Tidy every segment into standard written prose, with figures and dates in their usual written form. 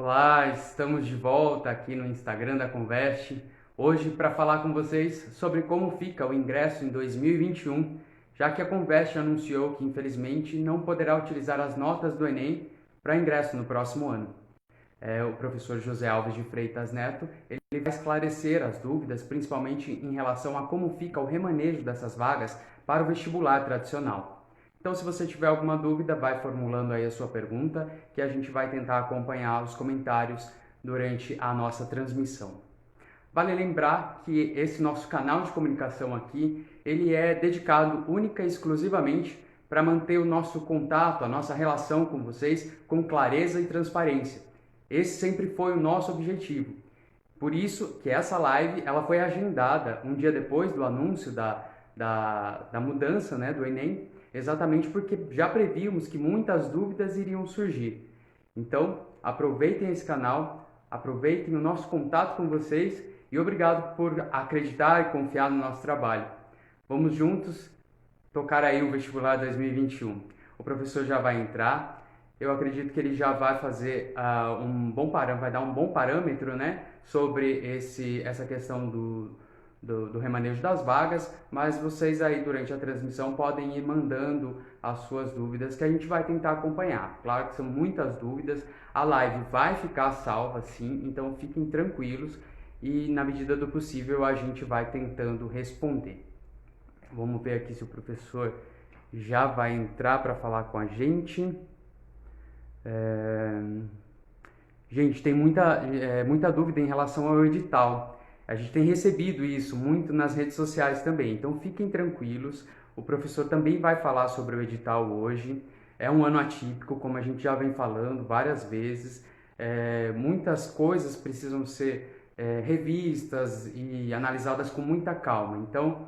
Olá, estamos de volta aqui no Instagram da Conveste, hoje para falar com vocês sobre como fica o ingresso em 2021, já que a Conveste anunciou que infelizmente não poderá utilizar as notas do Enem para ingresso no próximo ano. O professor José Alves de Freitas Neto, ele vai esclarecer as dúvidas, principalmente em relação a como fica o remanejo dessas vagas para o vestibular tradicional. Então, se você tiver alguma dúvida, vai formulando aí a sua pergunta, que a gente vai tentar acompanhar os comentários durante a nossa transmissão. Vale lembrar que esse nosso canal de comunicação aqui, ele é dedicado única e exclusivamente para manter o nosso contato, a nossa relação com vocês com clareza e transparência. Esse sempre foi o nosso objetivo. Por isso que essa live ela foi agendada um dia depois do anúncio da mudança, né, do Enem, exatamente porque já prevíamos que muitas dúvidas iriam surgir. Então, aproveitem esse canal, aproveitem o nosso contato com vocês e obrigado por acreditar e confiar no nosso trabalho. Vamos juntos tocar aí o vestibular 2021. O professor já vai entrar. Eu acredito que ele já vai fazer um bom parâmetro, vai dar um bom parâmetro, né, sobre essa questão do remanejo das vagas, mas vocês aí durante a transmissão podem ir mandando as suas dúvidas que a gente vai tentar acompanhar. Claro que são muitas dúvidas, a live vai ficar salva sim, então fiquem tranquilos e na medida do possível a gente vai tentando responder. Vamos ver aqui se o professor já vai entrar para falar com a gente. Gente, tem muita dúvida em relação ao edital. A gente tem recebido isso muito nas redes sociais também, então fiquem tranquilos. O professor também vai falar sobre o edital hoje. É um ano atípico, como a gente já vem falando várias vezes. Muitas coisas precisam ser revistas e analisadas com muita calma. Então,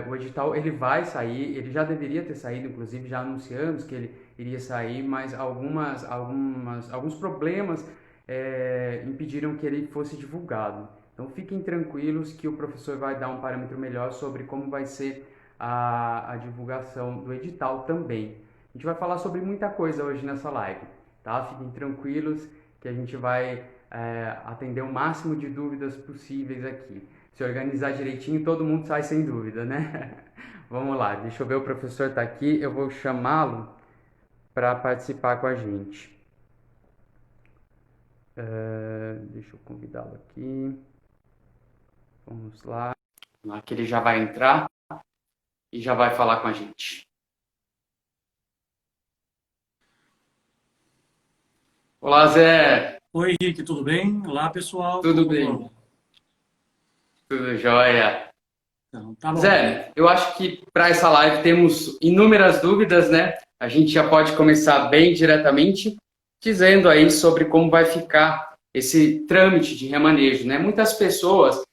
o edital ele vai sair, ele já deveria ter saído, inclusive já anunciamos que ele iria sair, mas alguns problemas impediram que ele fosse divulgado. Então fiquem tranquilos que o professor vai dar um parâmetro melhor sobre como vai ser a divulgação do edital também. A gente vai falar sobre muita coisa hoje nessa live, tá? Fiquem tranquilos que a gente vai atender o máximo de dúvidas possíveis aqui. Se organizar direitinho, todo mundo sai sem dúvida, né? Vamos lá, deixa eu ver, o professor está aqui, eu vou chamá-lo para participar com a gente. Deixa eu convidá-lo aqui. Vamos lá. Que ele já vai entrar e já vai falar com a gente. Olá, Zé. Oi, Henrique, tudo bem? Olá, pessoal. Tudo bem? Tudo jóia. Então, tá bom. Zé, eu acho que para essa live temos inúmeras dúvidas, né? A gente já pode começar bem diretamente dizendo aí sobre como vai ficar esse trâmite de remanejo, né? Muitas pessoas,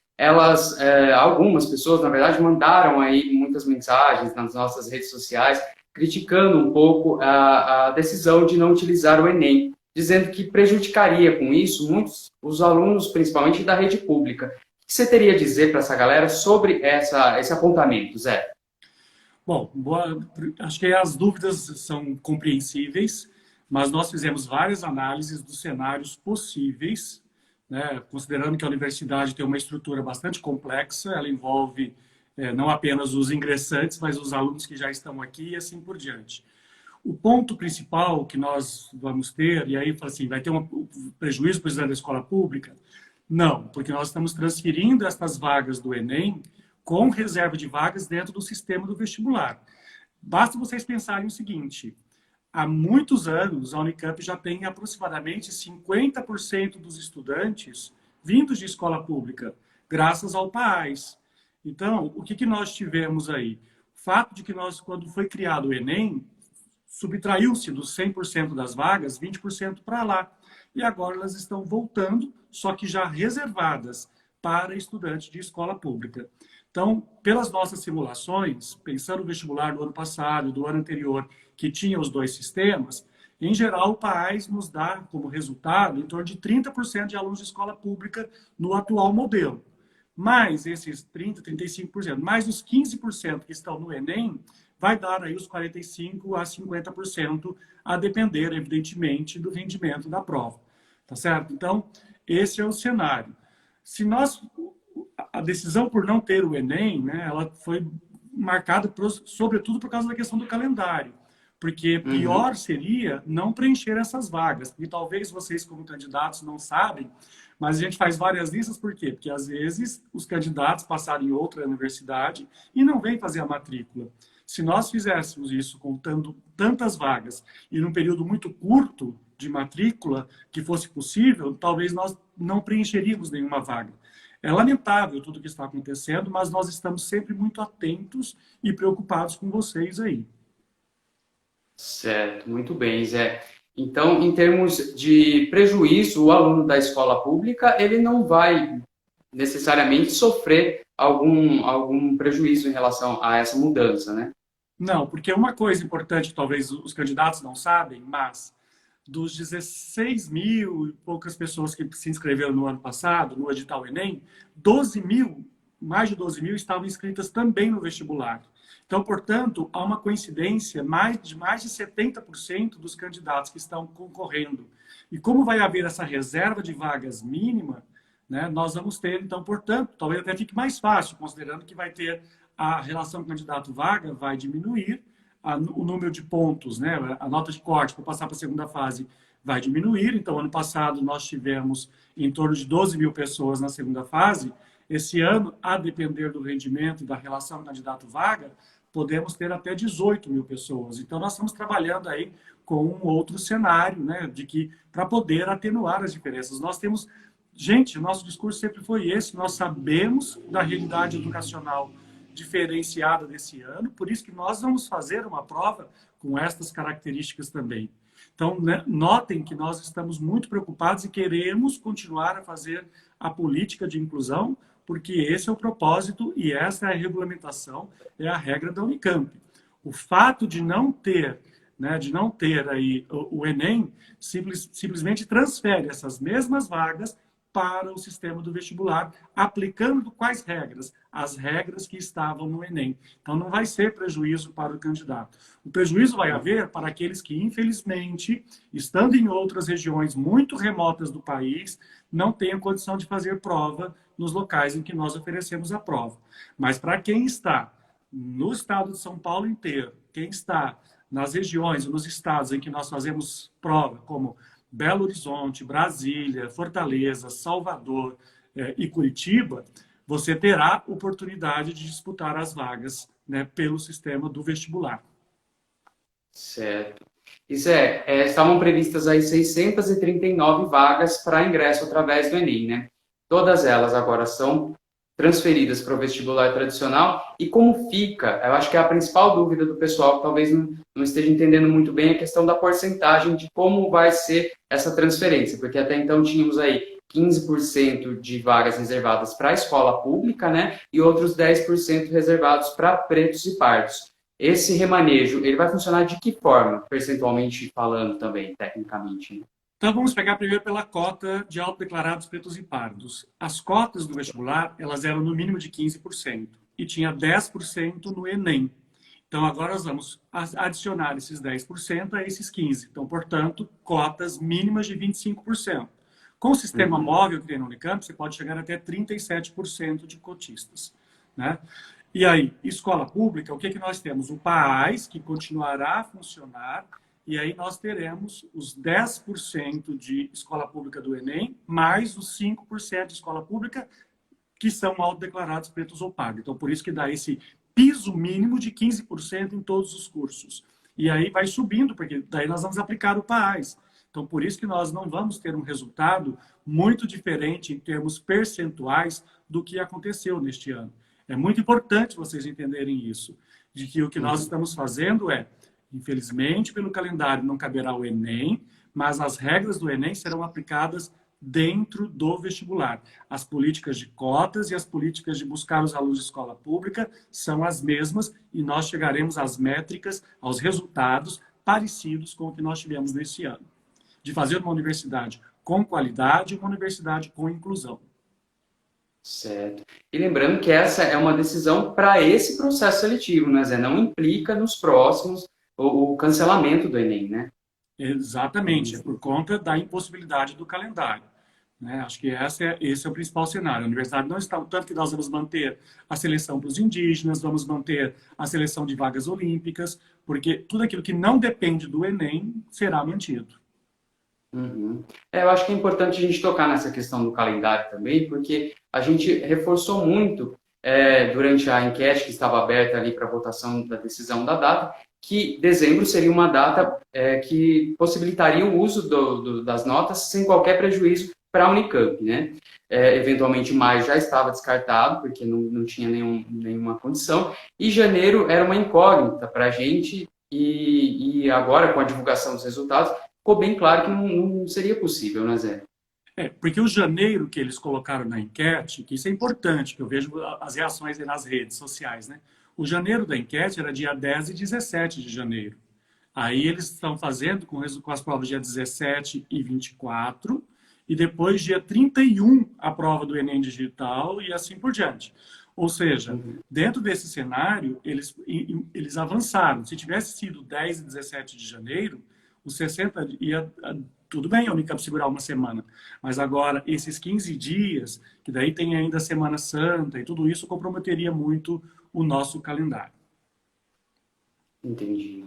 algumas pessoas, na verdade, mandaram aí muitas mensagens nas nossas redes sociais criticando um pouco a decisão de não utilizar o Enem, dizendo que prejudicaria com isso muitos os alunos, principalmente da rede pública. O que você teria a dizer para essa galera sobre esse apontamento, Zé? Bom, acho que as dúvidas são compreensíveis, mas nós fizemos várias análises dos cenários possíveis, né, considerando que a universidade tem uma estrutura bastante complexa, ela envolve não apenas os ingressantes, mas os alunos que já estão aqui e assim por diante. O ponto principal que nós vamos ter, e aí assim, vai ter um prejuízo para o estudante da escola pública? Não, porque nós estamos transferindo essas vagas do Enem com reserva de vagas dentro do sistema do vestibular. Basta vocês pensarem o seguinte: há muitos anos a Unicamp já tem aproximadamente 50% dos estudantes vindos de escola pública, graças ao PAS. Então, o que nós tivemos aí? O fato de que nós, quando foi criado o Enem, subtraiu-se dos 100% das vagas, 20% para lá. E agora elas estão voltando, só que já reservadas para estudantes de escola pública. Então, pelas nossas simulações, pensando no vestibular do ano passado, do ano anterior, que tinha os dois sistemas, em geral, o PAS nos dá como resultado em torno de 30% de alunos de escola pública no atual modelo. Mais esses 30%, 35%, mais os 15% que estão no Enem, vai dar aí os 45% a 50%, a depender, evidentemente, do rendimento da prova. tá certo? Então, esse é o cenário. Se nós, a decisão por não ter o Enem, né, ela foi marcada, sobretudo, por causa da questão do calendário. Porque Uhum. pior seria não preencher essas vagas. E talvez vocês, como candidatos, não sabem, mas a gente faz várias listas, por quê? Porque às vezes os candidatos passaram em outra universidade e não vêm fazer a matrícula. Se nós fizéssemos isso contando tantas vagas e num período muito curto de matrícula que fosse possível, talvez nós não preencheríamos nenhuma vaga. É lamentável tudo o que está acontecendo, mas nós estamos sempre muito atentos e preocupados com vocês aí. Certo, muito bem, Zé. Então, em termos de prejuízo, o aluno da escola pública, ele não vai necessariamente sofrer algum prejuízo em relação a essa mudança, né? Não, porque uma coisa importante, talvez os candidatos não sabem, mas dos 16 mil e poucas pessoas que se inscreveram no ano passado, no edital Enem, 12 mil, mais de 12 mil estavam inscritas também no vestibular. Então, portanto, há uma coincidência de mais de 70% dos candidatos que estão concorrendo. E como vai haver essa reserva de vagas mínima, né, nós vamos ter, então, portanto, talvez até fique mais fácil, considerando que vai ter a relação candidato-vaga vai diminuir, o número de pontos, né, a nota de corte para passar para a segunda fase vai diminuir. Então, ano passado, nós tivemos em torno de 12 mil pessoas na segunda fase. Esse ano, a depender do rendimento e da relação candidato-vaga, podemos ter até 18 mil pessoas. Então, nós estamos trabalhando aí com um outro cenário, né, de que para poder atenuar as diferenças. Nós temos, gente, o nosso discurso sempre foi esse, nós sabemos da realidade educacional diferenciada desse ano, por isso que nós vamos fazer uma prova com estas características também. Então, né, notem que nós estamos muito preocupados e queremos continuar a fazer a política de inclusão, porque esse é o propósito e essa é a regulamentação, é a regra da Unicamp. O fato de não ter, né, de não ter aí o Enem, simplesmente transfere essas mesmas vagas para o sistema do vestibular, aplicando quais regras? As regras que estavam no Enem. Então, não vai ser prejuízo para o candidato. O prejuízo vai haver para aqueles que, infelizmente, estando em outras regiões muito remotas do país, não tenham condição de fazer prova nos locais em que nós oferecemos a prova. Mas para quem está no estado de São Paulo inteiro, quem está nas regiões, nos estados em que nós fazemos prova, como Belo Horizonte, Brasília, Fortaleza, Salvador e Curitiba, você terá oportunidade de disputar as vagas, né, pelo sistema do vestibular. Certo. Isso estavam previstas aí 639 vagas para ingresso através do Enem, né? Todas elas agora são transferidas para o vestibular tradicional. E como fica? Eu acho que é a principal dúvida do pessoal, que talvez não esteja entendendo muito bem, a questão da porcentagem de como vai ser essa transferência, porque até então tínhamos aí 15% de vagas reservadas para a escola pública, né? E outros 10% reservados para pretos e pardos. Esse remanejo, ele vai funcionar de que forma, percentualmente falando também, tecnicamente? Então, vamos pegar primeiro pela cota de autodeclarados pretos e pardos. As cotas do vestibular, elas eram no mínimo de 15% e tinha 10% no Enem. Então, agora nós vamos adicionar esses 10% a esses 15%. Então, portanto, cotas mínimas de 25%. Com o sistema móvel que tem no Unicamp, você pode chegar até 37% de cotistas, né? E aí, escola pública, o que nós temos? O PAAS, que continuará a funcionar, e aí nós teremos os 10% de escola pública do Enem, mais os 5% de escola pública que são autodeclarados pretos ou pardos. Então, por isso que dá esse piso mínimo de 15% em todos os cursos. E aí vai subindo, porque daí nós vamos aplicar o PAAS. Então, por isso que nós não vamos ter um resultado muito diferente em termos percentuais do que aconteceu neste ano. É muito importante vocês entenderem isso, de que o que nós estamos fazendo é, infelizmente, pelo calendário não caberá o Enem, mas as regras do Enem serão aplicadas dentro do vestibular. As políticas de cotas e as políticas de buscar os alunos de escola pública são as mesmas e nós chegaremos às métricas, aos resultados parecidos com o que nós tivemos nesse ano. De fazer uma universidade com qualidade e uma universidade com inclusão. Certo. E lembrando que essa é uma decisão para esse processo seletivo, né, Zé? Não implica nos próximos o cancelamento do Enem, né? Exatamente, é por conta da impossibilidade do calendário. Né? Acho que esse é o principal cenário. A universidade não está, tanto que nós vamos manter a seleção para os indígenas, vamos manter a seleção de vagas olímpicas, porque tudo aquilo que não depende do Enem será mantido. Uhum. Eu acho que é importante a gente tocar nessa questão do calendário também, porque a gente reforçou muito durante a enquete que estava aberta ali para votação da decisão da data, que dezembro seria uma data que possibilitaria o uso das notas sem qualquer prejuízo para a Unicamp, né? Eventualmente maio já estava descartado, porque não tinha nenhuma condição, e janeiro era uma incógnita para a gente, e agora com a divulgação dos resultados ficou bem claro que não seria possível, né, Zé? Porque o janeiro que eles colocaram na enquete, que isso é importante, que eu vejo as reações aí nas redes sociais, né? O janeiro da enquete era dia 10 e 17 de janeiro. Aí eles estão fazendo com as provas dia 17 e 24, e depois dia 31 a prova do Enem digital e assim por diante. Ou seja, dentro desse cenário, eles avançaram. Se tivesse sido 10 e 17 de janeiro, os 60 ia tudo bem a Unicamp segurar uma semana, mas agora esses 15 dias, que daí tem ainda a Semana Santa e tudo isso comprometeria muito o nosso calendário. Entendi.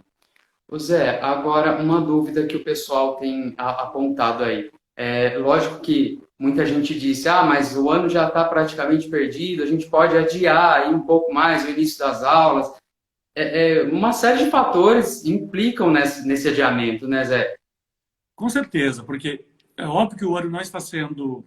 Ô Zé, agora uma dúvida que o pessoal tem apontado aí. Lógico que muita gente disse, mas o ano já está praticamente perdido, a gente pode adiar aí um pouco mais o início das aulas. Uma série de fatores implicam nesse adiamento, né, Zé? Com certeza, porque é óbvio que o ano não está sendo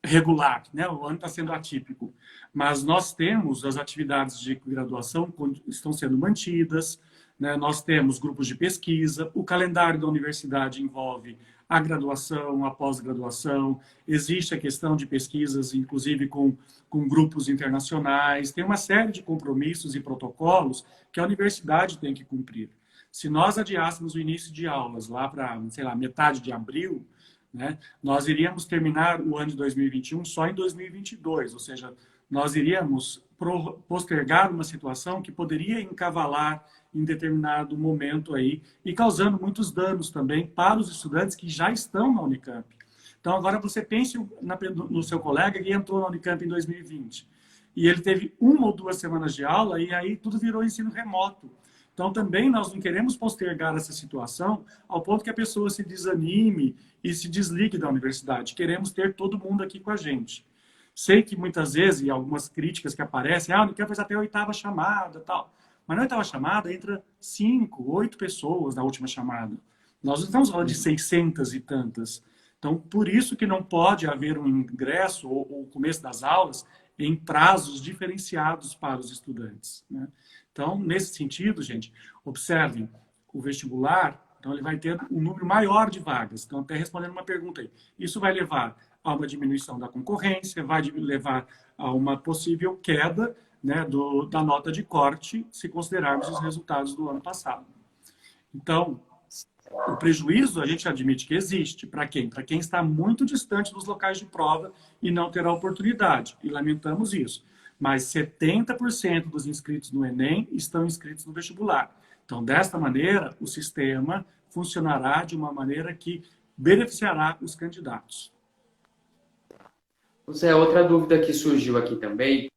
regular, né? O ano está sendo atípico, mas nós temos as atividades de graduação estão sendo mantidas, né? Nós temos grupos de pesquisa, o calendário da universidade envolve a graduação, a pós-graduação, existe a questão de pesquisas, inclusive com grupos internacionais, tem uma série de compromissos e protocolos que a universidade tem que cumprir. Se nós adiássemos o início de aulas lá para, sei lá, metade de abril, né, nós iríamos terminar o ano de 2021 só em 2022, ou seja, nós iríamos postergar uma situação que poderia encavalar em determinado momento aí e causando muitos danos também para os estudantes que já estão na Unicamp. Então, agora você pense no seu colega que entrou na Unicamp em 2020 e ele teve 1 ou 2 semanas de aula e aí tudo virou ensino remoto. Então, também nós não queremos postergar essa situação ao ponto que a pessoa se desanime e se desligue da universidade. Queremos ter todo mundo aqui com a gente. Sei que muitas vezes, e algumas críticas que aparecem, não quero fazer até a 8ª chamada tal. Mas na 8ª chamada entra 5, 8 pessoas na última chamada. Nós não estamos falando de 600 e tantas. Então, por isso que não pode haver um ingresso ou o começo das aulas em prazos diferenciados para os estudantes, né? Então, nesse sentido, gente, observem, o vestibular, então ele vai ter um número maior de vagas. Então, até respondendo uma pergunta aí, isso vai levar a uma diminuição da concorrência, vai levar a uma possível queda, né, da nota de corte, se considerarmos os resultados do ano passado. Então, o prejuízo a gente admite que existe. Para quem? Para quem está muito distante dos locais de prova e não terá oportunidade. E lamentamos isso. Mas 70% dos inscritos no Enem estão inscritos no vestibular. Então, desta maneira, o sistema funcionará de uma maneira que beneficiará os candidatos. Zé, outra dúvida que surgiu aqui também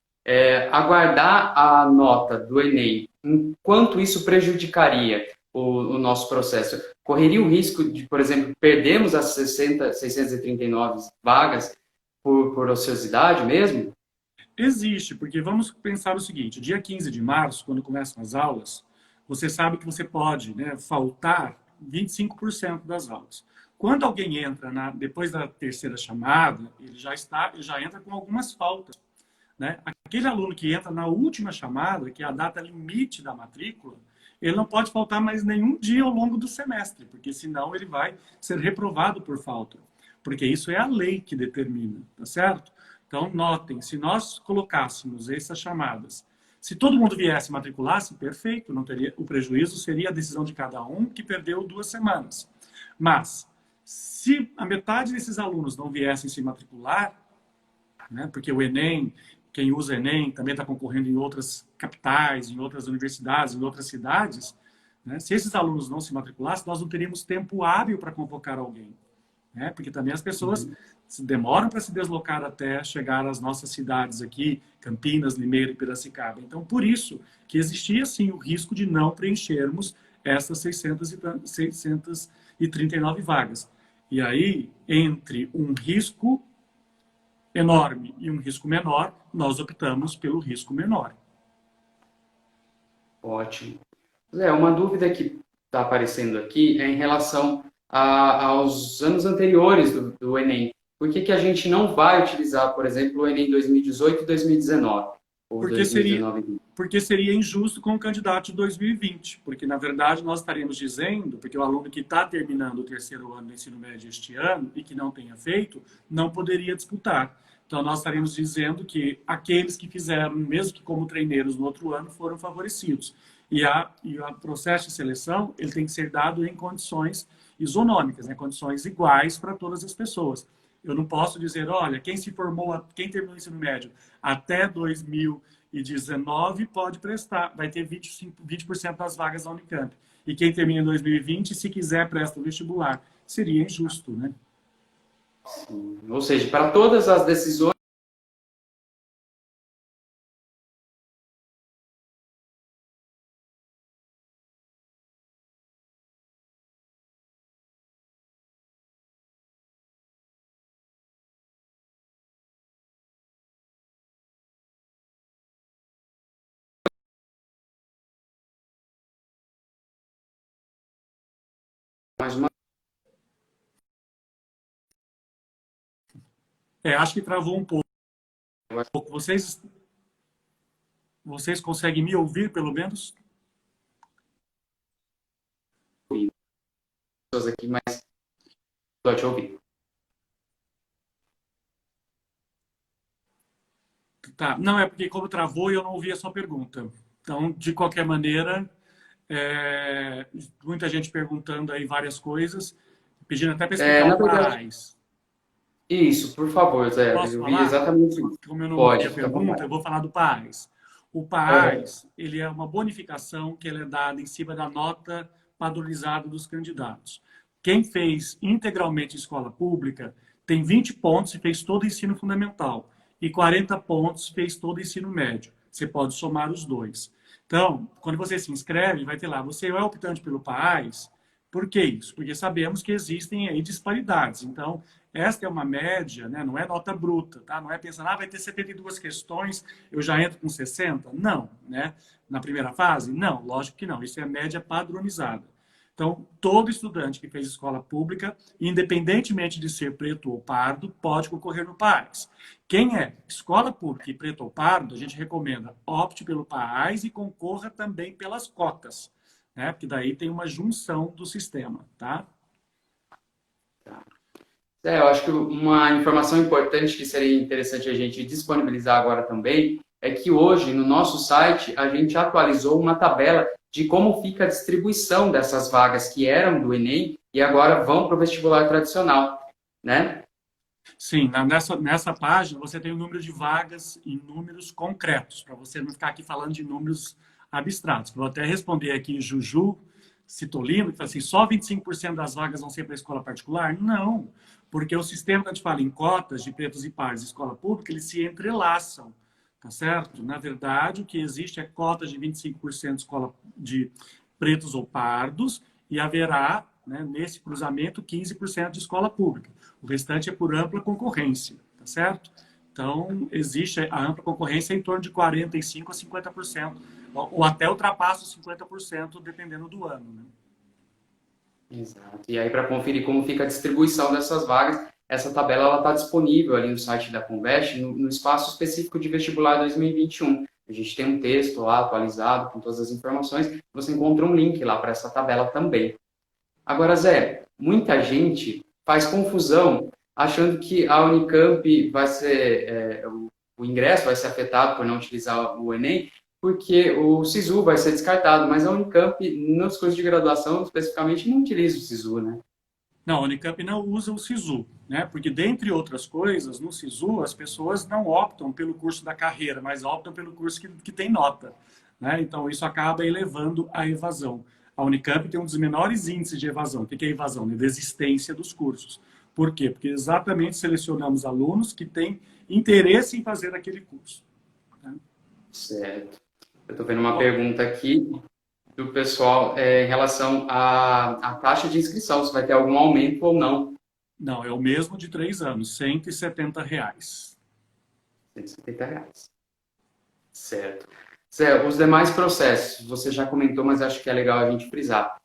aguardar a nota do Enem, enquanto isso prejudicaria o nosso processo? Correria o risco de, por exemplo, perdermos as 639 vagas por ociosidade mesmo? Existe, porque vamos pensar o seguinte, dia 15 de março, quando começam as aulas, você sabe que você pode, né, faltar 25% das aulas. Quando alguém entra depois da 3ª chamada, ele já entra com algumas faltas, né? Aquele aluno que entra na última chamada, que é a data limite da matrícula, ele não pode faltar mais nenhum dia ao longo do semestre, porque senão ele vai ser reprovado por falta. Porque isso é a lei que determina, tá certo? Então, notem, se nós colocássemos essas chamadas, se todo mundo viesse e matriculasse, perfeito, não teria, o prejuízo seria a decisão de cada um que perdeu 2 semanas. Mas, se a metade desses alunos não viessem se matricular, né, porque o Enem, quem usa Enem também está concorrendo em outras capitais, em outras universidades, em outras cidades, né? Se esses alunos não se matriculassem, nós não teríamos tempo hábil para convocar alguém, né? Porque também as pessoas demoram para se deslocar até chegar às nossas cidades aqui, Campinas, Limeira e Piracicaba. Então, por isso que existia, sim, o risco de não preenchermos essas 639 vagas. E aí, entre um risco enorme e um risco menor, nós optamos pelo risco menor. Ótimo. Zé, uma dúvida que está aparecendo aqui é em relação aos anos anteriores do Enem. Por que a gente não vai utilizar, por exemplo, o Enem 2018 e 2019? Ou Porque 2019? porque seria injusto com o candidato de 2020, porque, na verdade, nós estaríamos dizendo, porque o aluno que está terminando o terceiro ano do ensino médio este ano e que não tenha feito, não poderia disputar. Então, nós estaríamos dizendo que aqueles que fizeram, mesmo que como treineiros no outro ano, foram favorecidos. E o processo de seleção ele tem que ser dado em condições isonômicas, né? Condições iguais para todas as pessoas. Eu não posso dizer, olha, quem se formou, quem terminou o ensino médio até 2019 pode prestar, vai ter 20% das vagas da Unicamp. E quem termina em 2020, se quiser, presta o vestibular. Seria injusto, né? Sim. Ou seja, para todas as decisões. Mais uma... Acho que travou um pouco. Vocês conseguem me ouvir, pelo menos? pessoas aqui, mas estou te ouvindo. Tá. Não, é porque como travou, eu não ouvi a sua pergunta. Então, de qualquer maneira, muita gente perguntando aí várias coisas, pedindo até para explicar Na o verdade, PAS. isso, por favor, Zé. Posso Eu vi falar? exatamente isso. Como eu não ouvi Pode, a fica à pergunta, eu vontade. vou falar do PAS. O Aham. PAS, ele é uma bonificação que ele é dada em cima da nota padronizada dos candidatos. Quem fez integralmente escola pública tem 20 pontos e fez todo o ensino fundamental. E 40 pontos fez todo o ensino médio. Você pode somar os dois. Então, quando você se inscreve, vai ter lá, você é optante pelo PAS. Por que isso? Porque sabemos que existem aí disparidades. Então, esta é uma média, né? Não é nota bruta, tá? Não é pensando, vai ter 72 questões, eu já entro com 60. Não, né? Na primeira fase? Não, lógico que não. Isso é média padronizada. Então, todo estudante que fez escola pública, independentemente de ser preto ou pardo, pode concorrer no PAS. Quem é escola pública e preto ou pardo, a gente recomenda opte pelo PAS e concorra também pelas cotas, né? Porque daí tem uma junção do sistema, tá? Eu acho que uma informação importante que seria interessante a gente disponibilizar agora também é que hoje, no nosso site, a gente atualizou uma tabela de como fica a distribuição dessas vagas que eram do Enem e agora vão para o vestibular tradicional, né? Sim, nessa página você tem o número de vagas em números concretos, para você não ficar aqui falando de números abstratos. Vou até responder aqui Juju Citolino, que fala assim, só 25% das vagas vão ser para a escola particular? Não, porque o sistema que a gente fala em cotas de pretos e pardos de escola pública, eles se entrelaçam, tá certo? Na verdade, o que existe é cotas de 25% de escola de pretos ou pardos e haverá, né, nesse cruzamento, 15% de escola pública. O restante é por ampla concorrência, tá certo? Então, existe a ampla concorrência em torno de 45% a 50%, ou até ultrapassa os 50%, dependendo do ano, né? Exato. E aí, para conferir como fica a distribuição dessas vagas, essa tabela está disponível ali no site da Conveste, no espaço específico de vestibular 2021. A gente tem um texto lá atualizado com todas as informações. Você encontra um link lá para essa tabela também. Agora, Zé, muita gente faz confusão achando que a Unicamp vai ser, o ingresso vai ser afetado por não utilizar o Enem, porque o SISU vai ser descartado, mas a Unicamp, nos cursos de graduação, especificamente, não utiliza o SISU, né? Não, a Unicamp não usa o SISU, né? Porque, dentre outras coisas, no SISU as pessoas não optam pelo curso da carreira, mas optam pelo curso que tem nota, né? Então, isso acaba elevando a evasão. A Unicamp tem um dos menores índices de evasão. O que é evasão? De desistência dos cursos. Por quê? Porque exatamente selecionamos alunos que têm interesse em fazer aquele curso. Tá? Certo. Eu estou vendo uma pergunta aqui do pessoal em relação à taxa de inscrição, se vai ter algum aumento ou não. Não, é o mesmo de 3 anos, R$ 170. R$ 170. Certo. Zé, os demais processos, você já comentou, mas acho que é legal a gente frisar.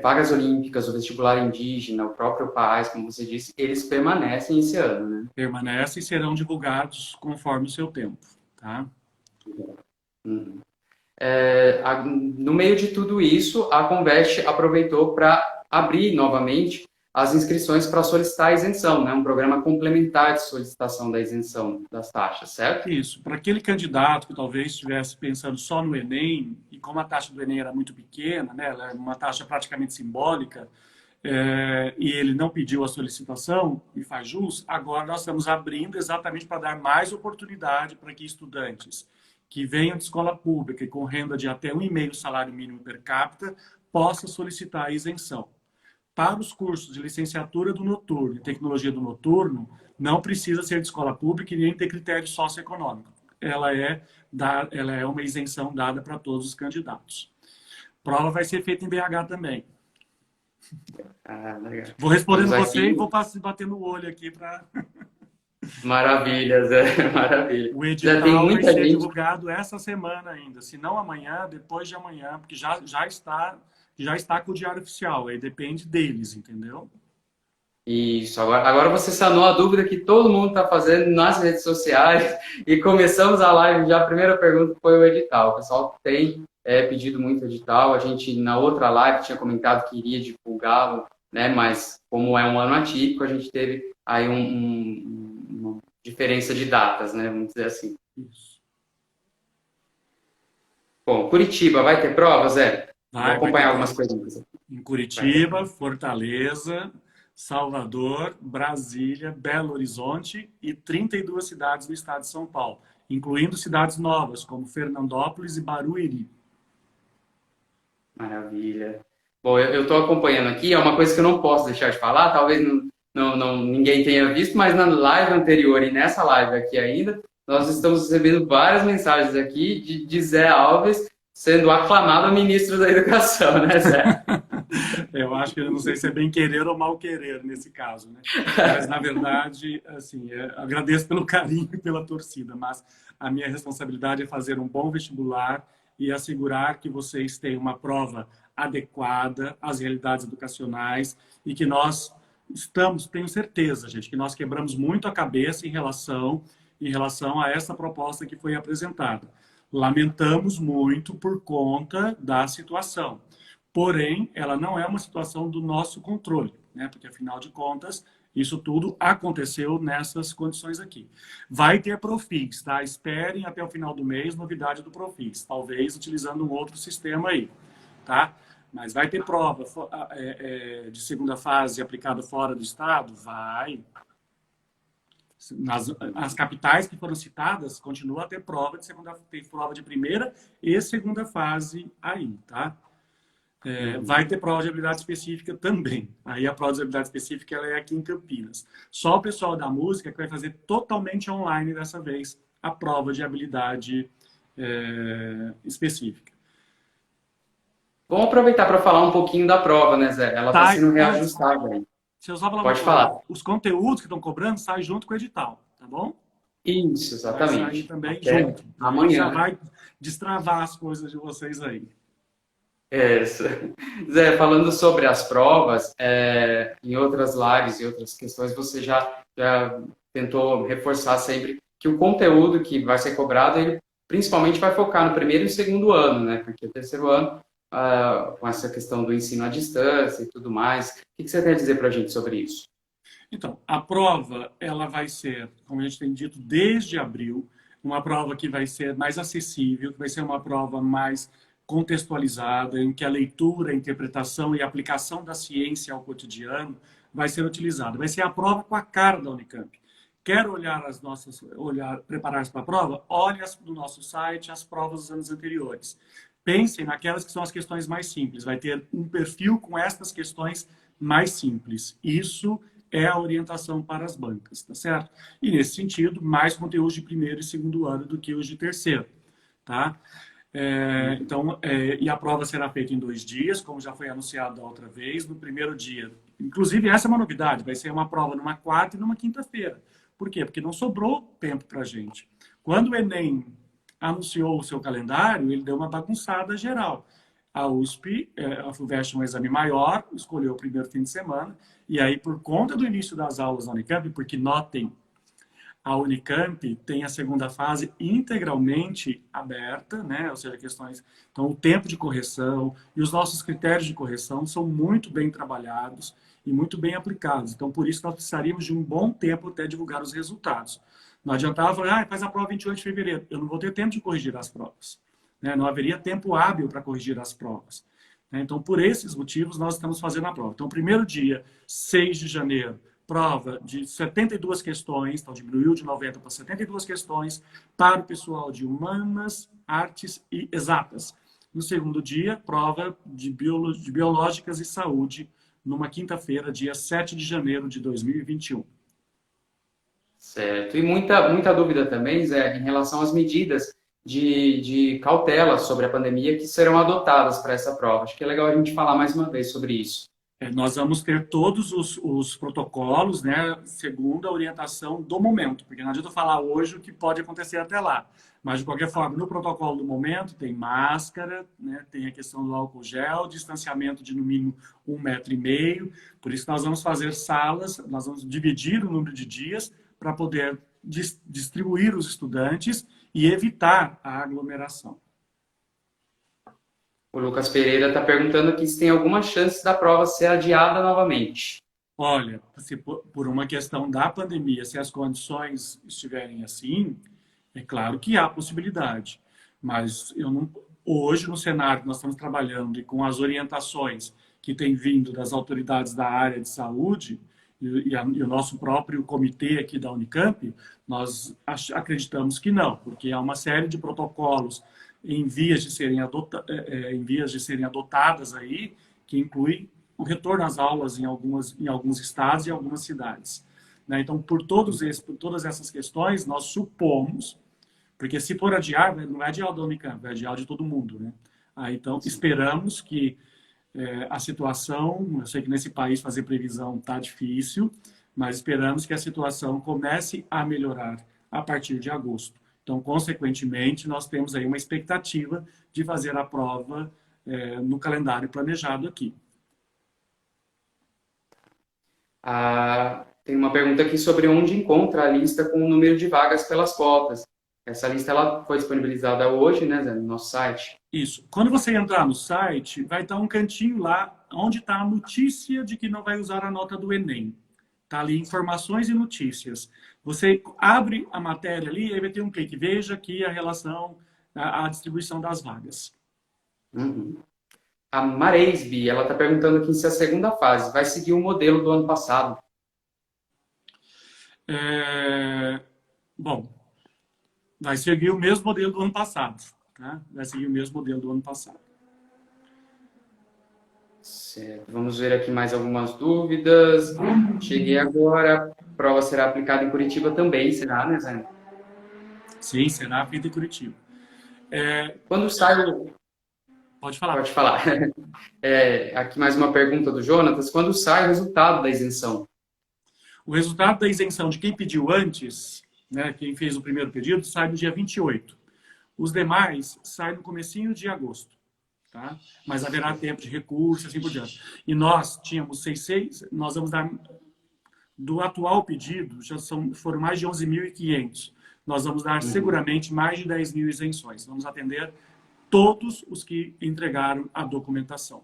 Vagas olímpicas, o vestibular indígena, o próprio PAS, como você disse, eles permanecem esse ano, né? Permanecem e serão divulgados conforme o seu tempo, tá? Uhum. No meio de tudo isso, a Conveste aproveitou para abrir novamente as inscrições para solicitar a isenção, né? Um programa complementar de solicitação da isenção das taxas, certo? Isso. Para aquele candidato que talvez estivesse pensando só no Enem, e como a taxa do Enem era muito pequena, né? Ela é uma taxa praticamente simbólica, e ele não pediu a solicitação, e faz jus, agora nós estamos abrindo exatamente para dar mais oportunidade para que estudantes que venham de escola pública e com renda de até 1,5 salário mínimo per capita possam solicitar a isenção. Para os cursos de licenciatura do noturno e tecnologia do noturno, não precisa ser de escola pública e nem ter critério socioeconômico. Ela é uma isenção dada para todos os candidatos. Prova vai ser feita em BH também. Legal. Vou respondendo Vamos você aqui. E vou bater no olho aqui para... Maravilha, Zé, maravilha. O Já tem edital vai muita ser gente. divulgado essa semana ainda. Se não amanhã, depois de amanhã, porque já está com o Diário Oficial. Aí depende deles, entendeu? Isso, agora você sanou a dúvida que todo mundo está fazendo nas redes sociais e começamos a live já. A primeira pergunta foi o edital. O pessoal tem pedido muito edital. A gente, na outra live, tinha comentado que iria divulgá-lo, né? Mas como é um ano atípico, a gente teve aí uma diferença de datas, né? Vamos dizer assim. Isso. Bom, Curitiba vai ter prova, Zé? Vou acompanhar algumas prova. perguntas. Em Curitiba, Fortaleza, Salvador, Brasília, Belo Horizonte e 32 cidades do estado de São Paulo, incluindo cidades novas, como Fernandópolis e Barueri. Maravilha. Bom, eu estou acompanhando aqui, é uma coisa que eu não posso deixar de falar, talvez ninguém tenha visto, mas na live anterior e nessa live aqui ainda, nós estamos recebendo várias mensagens aqui de Zé Alves sendo aclamado ministro da Educação, né, Zé? Eu acho que eu não sei se é bem querer ou mal querer nesse caso, né? Mas, na verdade, assim, agradeço pelo carinho e pela torcida, mas a minha responsabilidade é fazer um bom vestibular e assegurar que vocês tenham uma prova adequada às realidades educacionais e que nós tenho certeza, gente, que nós quebramos muito a cabeça em relação a essa proposta que foi apresentada. Lamentamos muito por conta da situação. Porém, ela não é uma situação do nosso controle, né? Porque, afinal de contas, isso tudo aconteceu nessas condições aqui. Vai ter Profis, tá? Esperem até o final do mês novidade do Profis, talvez utilizando um outro sistema aí, tá? Mas vai ter prova de segunda fase aplicada fora do estado? Vai. As capitais que foram citadas continuam a ter prova tem prova de primeira e segunda fase aí, tá? Vai ter prova de habilidade específica também. Aí a prova de habilidade específica ela é aqui em Campinas. Só o pessoal da música que vai fazer totalmente online dessa vez a prova de habilidade específica. Vamos aproveitar para falar um pouquinho da prova, né, Zé? Ela está sendo reajustada aí. Pode falar. Os conteúdos que estão cobrando saem junto com o edital, tá bom? Isso, exatamente. Vai sair também junto. Amanhã. Já vai destravar as coisas de vocês aí. Isso. Zé, falando sobre as provas, em outras lives e outras questões, você já tentou reforçar sempre que o conteúdo que vai ser cobrado, ele principalmente vai focar no primeiro e segundo ano, né? Porque o terceiro ano, com essa questão do ensino à distância e tudo mais, o que você tem a dizer para a gente sobre isso? Então, a prova, ela vai ser, como a gente tem dito, desde abril, uma prova que vai ser mais acessível, que vai ser uma prova mais contextualizada, em que a leitura, a interpretação e a aplicação da ciência ao cotidiano vai ser utilizada. Vai ser a prova com a cara da Unicamp. Quer preparar-se para a prova? Olhe no nosso site as provas dos anos anteriores. pensem naquelas que são as questões mais simples. Vai ter um perfil com estas questões mais simples. Isso é a orientação para as bancas, tá certo? E, nesse sentido, mais conteúdos de primeiro e segundo ano do que os de terceiro, tá? E a prova será feita em 2 dias, como já foi anunciado da outra vez. No primeiro dia, inclusive essa é uma novidade, vai ser uma prova numa quarta e numa quinta-feira. Por quê? Porque não sobrou tempo para a gente. Quando o Enem anunciou o seu calendário, ele deu uma bagunçada geral. A USP, a FUVEST, um exame maior, escolheu o primeiro fim de semana, e aí, por conta do início das aulas na Unicamp, porque notem, a Unicamp tem a segunda fase integralmente aberta, né? Ou seja, questões. Então, o tempo de correção e os nossos critérios de correção são muito bem trabalhados e muito bem aplicados. Então, por isso, nós precisaríamos de um bom tempo até divulgar os resultados. Não adiantava falar, faz a prova 28 de fevereiro. Eu não vou ter tempo de corrigir as provas, né? Não haveria tempo hábil para corrigir as provas. Então, por esses motivos, nós estamos fazendo a prova. Então, primeiro dia, 6 de janeiro, prova de 72 questões, então diminuiu de 90 para 72 questões, para o pessoal de humanas, artes e exatas. No segundo dia, prova de biológicas e saúde, numa quinta-feira, dia 7 de janeiro de 2021. Certo. E muita dúvida também, Zé, em relação às medidas de cautela sobre a pandemia que serão adotadas para essa prova. Acho que é legal a gente falar mais uma vez sobre isso. Nós vamos ter todos os protocolos, né, segundo a orientação do momento, porque não adianta falar hoje o que pode acontecer até lá. Mas, de qualquer forma, no protocolo do momento tem máscara, né, tem a questão do álcool gel, distanciamento de no mínimo 1,5 metro. Por isso, nós vamos fazer salas, nós vamos dividir o número de dias para poder distribuir os estudantes e evitar a aglomeração. O Lucas Pereira está perguntando aqui se tem alguma chance da prova ser adiada novamente. Olha, se por uma questão da pandemia, se as condições estiverem assim, é claro que há possibilidade. Mas hoje, no cenário que nós estamos trabalhando e com as orientações que têm vindo das autoridades da área de saúde e o nosso próprio comitê aqui da Unicamp, nós acreditamos que não, porque há uma série de protocolos em vias de serem adotadas aí, que inclui o retorno às aulas em alguns estados e algumas cidades, né? Então, por todas essas questões, nós supomos, porque se for adiar, não é adiar da Unicamp, é adiar de todo mundo, né? Então, esperamos que a situação, eu sei que nesse país fazer previsão está difícil, mas esperamos que a situação comece a melhorar a partir de agosto. Então, consequentemente, nós temos aí uma expectativa de fazer a prova no calendário planejado aqui. Tem uma pergunta aqui sobre onde encontra a lista com o número de vagas pelas cotas. Essa lista ela foi disponibilizada hoje, né, Zé, no nosso site. Isso. Quando você entrar no site, vai estar um cantinho lá onde está a notícia de que não vai usar a nota do Enem. Está ali informações e notícias. Você abre a matéria ali e aí vai ter um clique. Veja aqui a relação, a distribuição das vagas. Uhum. A Mareisby, ela está perguntando aqui se a segunda fase vai seguir o modelo do ano passado. Bom, vai seguir o mesmo modelo do ano passado. Né? Vai seguir o mesmo modelo do ano passado. Certo. Vamos ver aqui mais algumas dúvidas. Cheguei agora. A prova será aplicada em Curitiba também, será, né, Zé? Sim, será feita em Curitiba. Quando sai o... Pode falar. Pode falar. Aqui mais uma pergunta do Jonatas. Quando sai o resultado da isenção? O resultado da isenção de quem pediu antes, né, quem fez o primeiro pedido, sai no dia 28. Os demais saem no comecinho de agosto. Tá? Mas haverá tempo de recurso, assim por diante. E nós tínhamos nós vamos dar, do atual pedido, foram mais de 11.500. Nós vamos dar seguramente mais de 10.000 isenções. Vamos atender todos os que entregaram a documentação.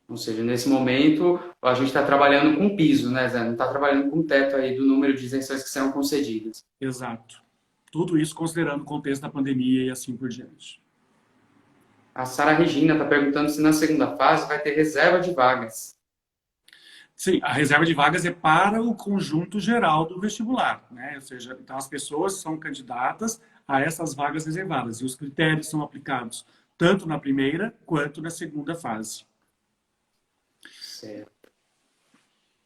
Ou seja, nesse momento, a gente está trabalhando com piso, né, Zé? Não está trabalhando com teto aí do número de isenções que serão concedidas. Exato. Tudo isso considerando o contexto da pandemia e assim por diante. A Sara Regina está perguntando se na segunda fase vai ter reserva de vagas. Sim, a reserva de vagas é para o conjunto geral do vestibular, né? Ou seja, então as pessoas são candidatas a essas vagas reservadas e os critérios são aplicados tanto na primeira quanto na segunda fase. Certo.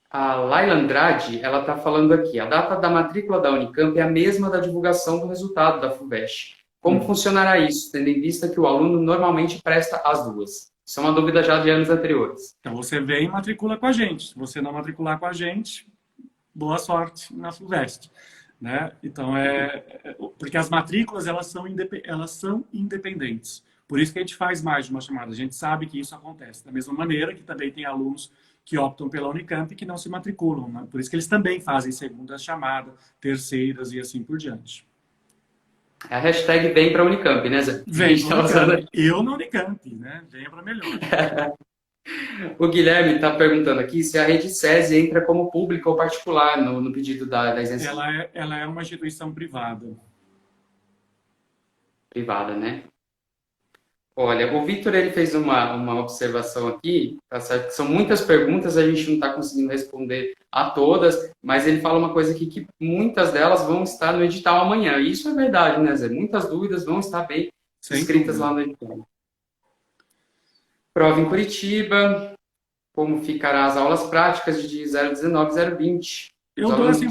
A Laila Andrade, ela está falando aqui, a data da matrícula da Unicamp é a mesma da divulgação do resultado da FUVEST. Como funcionará isso, tendo em vista que o aluno normalmente presta as duas? Isso é uma dúvida já de anos anteriores. Então, você vem e matricula com a gente. Se você não matricular com a gente, boa sorte na FUVEST. Né? Então, porque as matrículas elas são independentes. Por isso que a gente faz mais de uma chamada. A gente sabe que isso acontece. Da mesma maneira que também tem alunos que optam pela Unicamp e que não se matriculam. Né? Por isso que eles também fazem segunda chamada, terceiras e assim por diante. É a hashtag vem para Unicamp, né, Zé? Vem para Unicamp. Eu na Unicamp, né? Venha para melhor. O Guilherme está perguntando aqui se a rede SESI entra como pública ou particular no pedido da isenção. Ela é uma instituição privada. Privada, né? Olha, o Victor ele fez uma observação aqui, tá certo? Que são muitas perguntas, a gente não está conseguindo responder a todas, mas ele fala uma coisa aqui que muitas delas vão estar no edital amanhã. E isso é verdade, né, Zé? Muitas dúvidas vão estar bem escritas lá no edital. Prova em Curitiba, como ficarão as aulas práticas de 019 e 020. Eu dou essa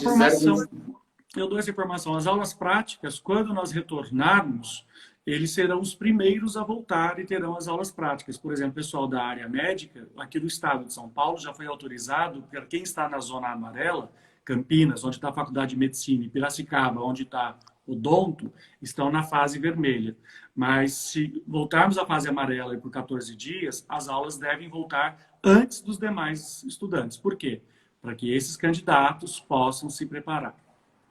informação. As aulas práticas, quando nós retornarmos, eles serão os primeiros a voltar e terão as aulas práticas. Por exemplo, o pessoal da área médica, aqui do estado de São Paulo, já foi autorizado, para quem está na zona amarela, Campinas, onde está a Faculdade de Medicina, e Piracicaba, onde está o Odonto, estão na fase vermelha. Mas se voltarmos à fase amarela por 14 dias, as aulas devem voltar antes dos demais estudantes. Por quê? Para que esses candidatos possam se preparar.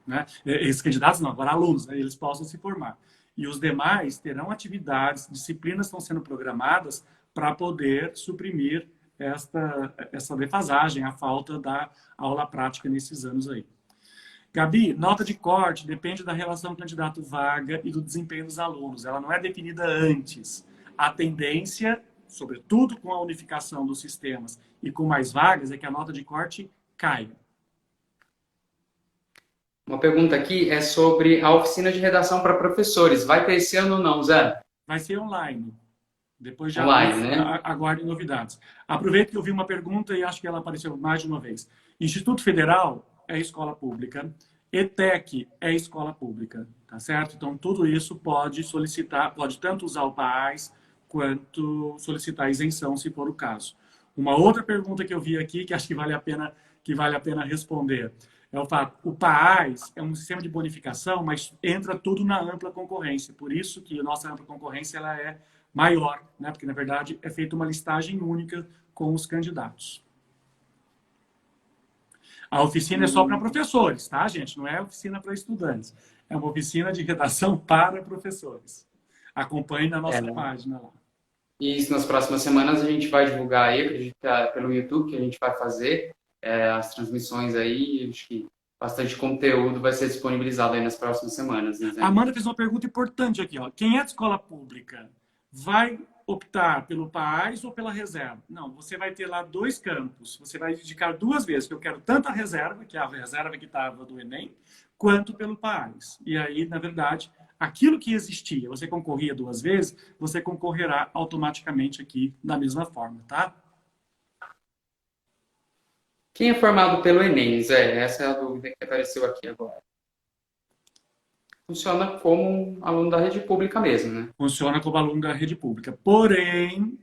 Né? Esses candidatos não, agora alunos, né? Eles possam se formar. E os demais terão atividades, disciplinas estão sendo programadas para poder suprimir essa defasagem, a falta da aula prática nesses anos aí. Gabi, nota de corte depende da relação candidato-vaga e do desempenho dos alunos. Ela não é definida antes. A tendência, sobretudo com a unificação dos sistemas e com mais vagas, é que a nota de corte caia. Uma pergunta aqui é sobre a oficina de redação para professores. Vai ter esse ano ou não, Zé? Vai ser online. Depois de online, né? Aguardem novidades. Aproveito que eu vi uma pergunta e acho que ela apareceu mais de uma vez. Instituto Federal é escola pública. ETEC é escola pública, tá certo? Então, tudo isso pode solicitar, pode tanto usar o PAS quanto solicitar isenção, se for o caso. Uma outra pergunta que eu vi aqui, que acho que vale a pena responder, é o fato, o PAS é um sistema de bonificação, mas entra tudo na ampla concorrência. Por isso que a nossa ampla concorrência ela é maior, né? Porque, na verdade, é feita uma listagem única com os candidatos. A oficina é só para professores, tá, gente? Não é oficina para estudantes. É uma oficina de redação para professores. Acompanhe na nossa página lá. E isso nas próximas semanas a gente vai divulgar aí, acredito, pelo YouTube, que a gente vai fazer as transmissões aí. Acho que bastante conteúdo vai ser disponibilizado aí nas próximas semanas. Né, a Amanda fez uma pergunta importante aqui. Ó. Quem é de escola pública vai optar pelo PAS ou pela reserva? Não, você vai ter lá 2 campos. Você vai indicar 2 vezes, que eu quero tanto a reserva, que é a reserva que estava do Enem, quanto pelo PAS. E aí, na verdade, aquilo que existia, você concorria 2 vezes, você concorrerá automaticamente aqui da mesma forma, tá? Quem é formado pelo Enem, Zé? Essa é a dúvida que apareceu aqui agora. Funciona como um aluno da rede pública mesmo, né? Funciona como aluno da rede pública. Porém,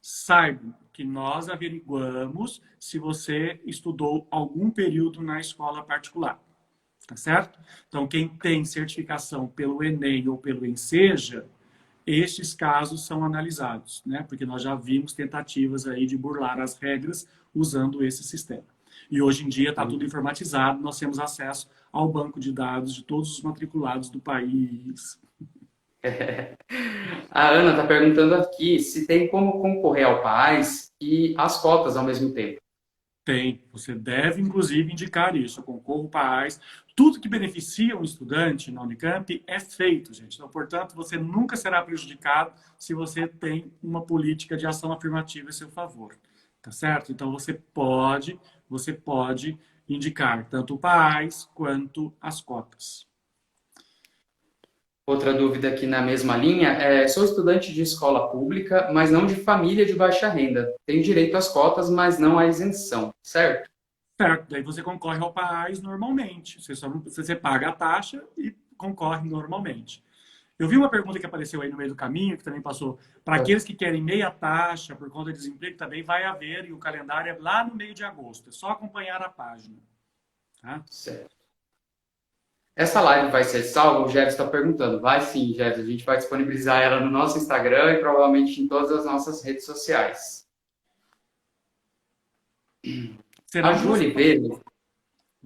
saiba que nós averiguamos se você estudou algum período na escola particular. Tá certo? Então, quem tem certificação pelo Enem ou pelo Enseja, estes casos são analisados, né? Porque nós já vimos tentativas aí de burlar as regras usando esse sistema. E hoje em dia está tudo informatizado, nós temos acesso ao banco de dados de todos os matriculados do país. A Ana está perguntando aqui se tem como concorrer ao PAS e às cotas ao mesmo tempo. Tem. Você deve, inclusive, indicar isso. Eu concorro PAS. Tudo que beneficia um estudante na Unicamp é feito, gente. Então, portanto, você nunca será prejudicado se você tem uma política de ação afirmativa em seu favor. Tá certo? Então, você pode indicar tanto o PAS quanto as cotas. Outra dúvida aqui na mesma linha é: sou estudante de escola pública, mas não de família de baixa renda. Tenho direito às cotas, mas não à isenção, certo? Certo, daí você concorre ao PAS normalmente. Você só não, você paga a taxa e concorre normalmente. Eu vi uma pergunta que apareceu aí no meio do caminho, que também passou. Para aqueles que querem meia taxa por conta de desemprego, também vai haver, e o calendário é lá no meio de agosto. É só acompanhar a página. Tá? Certo. Essa live vai ser salva? O Jeves está perguntando. Vai sim, Jeves. A gente vai disponibilizar ela no nosso Instagram e provavelmente em todas as nossas redes sociais. A Serão Ju duas, Oliveira.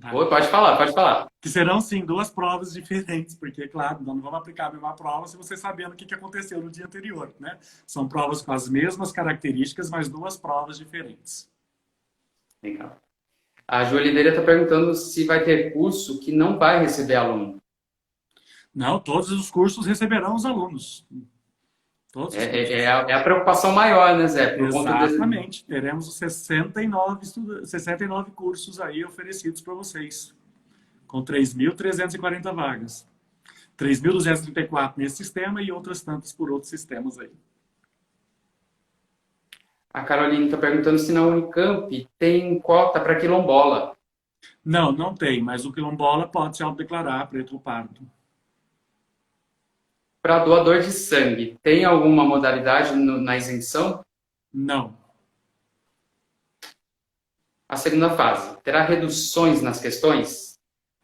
tá? Oi, pode falar, pode falar. Que serão, sim, duas provas diferentes, porque, claro, não vamos aplicar a mesma prova se você sabendo o que aconteceu no dia anterior, né? São provas com as mesmas características, mas duas provas diferentes. Legal. A Ju Oliveira está perguntando se vai ter curso que não vai receber aluno. Não, todos os cursos receberão os alunos. Todos os É, cursos. é a preocupação maior, né, Zé? Por conta Exatamente. Teremos os 69 cursos aí oferecidos para vocês, com 3.340 vagas. 3.234 nesse sistema e outras tantas por outros sistemas aí. A Carolina está perguntando se na Unicamp tem cota para quilombola. Não, não tem, mas o quilombola pode se autodeclarar preto ou pardo. Para doador de sangue, tem alguma modalidade na isenção? Não. A segunda fase, terá reduções nas questões?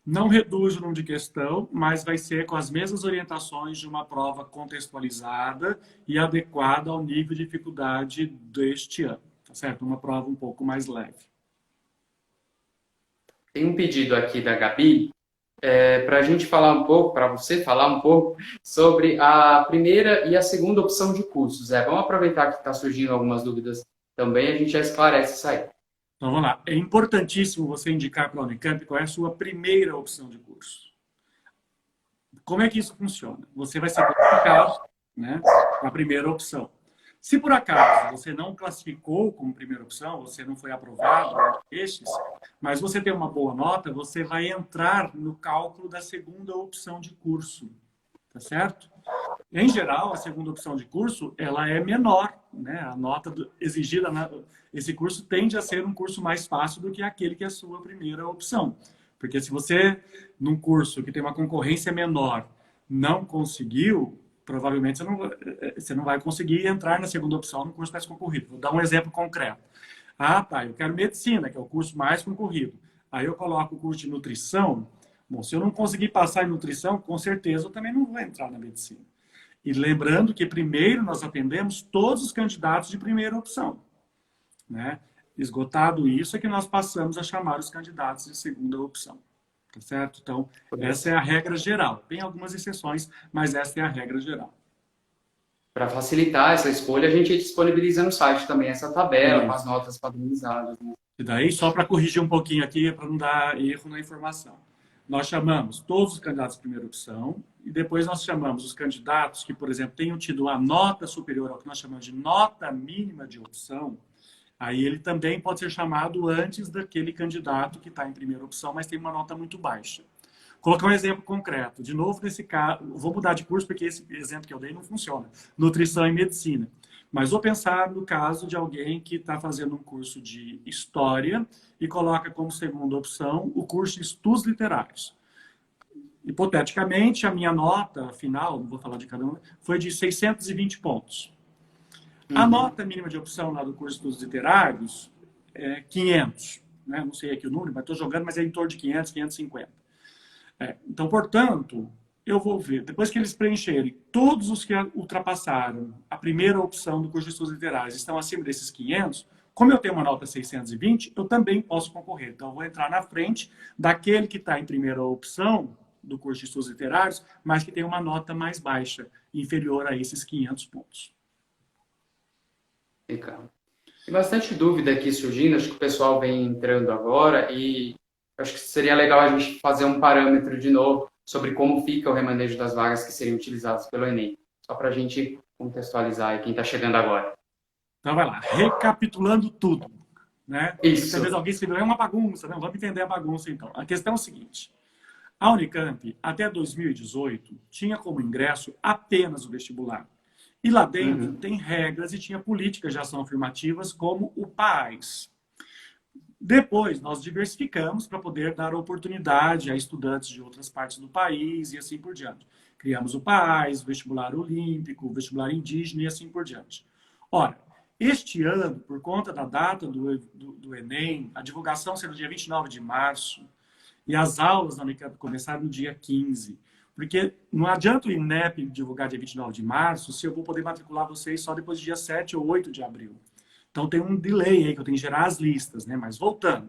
Não reduz o número de questão, mas vai ser com as mesmas orientações de uma prova contextualizada e adequada ao nível de dificuldade deste ano, tá certo? Uma prova um pouco mais leve. Tem um pedido aqui da Gabi para a gente falar um pouco, para você falar um pouco sobre a primeira e a segunda opção de cursos. Vamos aproveitar que está surgindo algumas dúvidas também, a gente já esclarece isso aí. Então, vamos lá. É importantíssimo você indicar para a Unicamp qual é a sua primeira opção de curso. Como é que isso funciona? Você vai ser classificado, né, a primeira opção. Se por acaso você não classificou como primeira opção, você não foi aprovado estes, mas você tem uma boa nota, você vai entrar no cálculo da segunda opção de curso, tá certo? Em geral, a segunda opção de curso, ela é menor, né? A nota exigida esse curso tende a ser um curso mais fácil do que aquele que é a sua primeira opção. Porque se você, num curso que tem uma concorrência menor, não conseguiu, provavelmente você não vai conseguir entrar na segunda opção no curso mais concorrido. Vou dar um exemplo concreto. Ah, tá, eu quero medicina, que é o curso mais concorrido. Aí eu coloco o curso de nutrição. Bom, se eu não conseguir passar em nutrição, com certeza eu também não vou entrar na medicina. E lembrando que primeiro nós atendemos todos os candidatos de primeira opção, né? Esgotado isso é que nós passamos a chamar os candidatos de segunda opção, tá certo? Então, essa é a regra geral. Tem algumas exceções, mas essa é a regra geral. Para facilitar essa escolha, a gente disponibiliza no site também essa tabela com as notas padronizadas. Né? E daí, só para corrigir um pouquinho aqui, para não dar erro na informação. Nós chamamos todos os candidatos de primeira opção e depois nós chamamos os candidatos que, por exemplo, tenham tido a nota superior ao que nós chamamos de nota mínima de opção. Aí ele também pode ser chamado antes daquele candidato que está em primeira opção, mas tem uma nota muito baixa. Vou colocar um exemplo concreto. De novo, nesse caso, vou mudar de curso porque esse exemplo que eu dei não funciona. Nutrição e medicina. Mas vou pensar no caso de alguém que está fazendo um curso de História e coloca como segunda opção o curso de Estudos Literários. Hipoteticamente, a minha nota final, não vou falar de cada um, foi de 620 pontos. A nota mínima de opção lá do curso de Estudos Literários é 500. Né? Não sei aqui o número, mas estou jogando, mas é em torno de 500, 550. Então, portanto, eu vou ver, depois que eles preencherem, todos os que ultrapassaram a primeira opção do curso de Estudos Literários estão acima desses 500, como eu tenho uma nota 620, eu também posso concorrer. Então, eu vou entrar na frente daquele que está em primeira opção do curso de Estudos Literários, mas que tem uma nota mais baixa, inferior a esses 500 pontos. Legal. Tem bastante dúvida aqui surgindo, acho que o pessoal vem entrando agora e acho que seria legal a gente fazer um parâmetro de novo sobre como fica o remanejo das vagas que seriam utilizadas pelo Enem. Só para a gente contextualizar aí quem está chegando agora. Então, vai lá. Recapitulando tudo. Né? Isso. Talvez alguém escreveu, é uma bagunça. Não, vamos entender a bagunça, então. A questão é o seguinte. A Unicamp, até 2018, tinha como ingresso apenas o vestibular. E lá dentro tem regras e tinha políticas de ação afirmativas como o PAS. Depois, nós diversificamos para poder dar oportunidade a estudantes de outras partes do país e assim por diante. Criamos o PAS, o vestibular olímpico, o vestibular indígena e assim por diante. Ora, este ano, por conta da data do Enem, a divulgação será no dia 29 de março e as aulas na Unicamp começaram no dia 15. Porque não adianta o INEP divulgar dia 29 de março se eu vou poder matricular vocês só depois do dia 7 ou 8 de abril. Então tem um delay aí que eu tenho que gerar as listas, né? Mas voltando,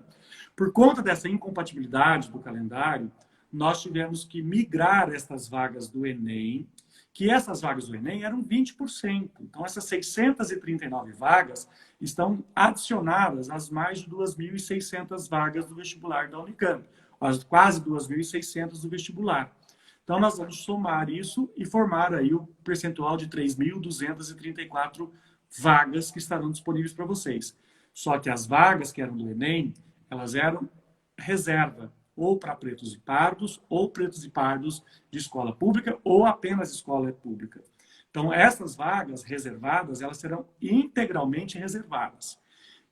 por conta dessa incompatibilidade do calendário, nós tivemos que migrar essas vagas do Enem, que essas vagas do Enem eram 20%. Então essas 639 vagas estão adicionadas às mais de 2.600 vagas do vestibular da Unicamp, às quase 2.600 do vestibular. Então nós vamos somar isso e formar aí o percentual de 3.234 vagas que estarão disponíveis para vocês. Só que as vagas que eram do Enem, elas eram reserva, ou para pretos e pardos, ou pretos e pardos de escola pública, ou apenas escola pública. Então, essas vagas reservadas, elas serão integralmente reservadas.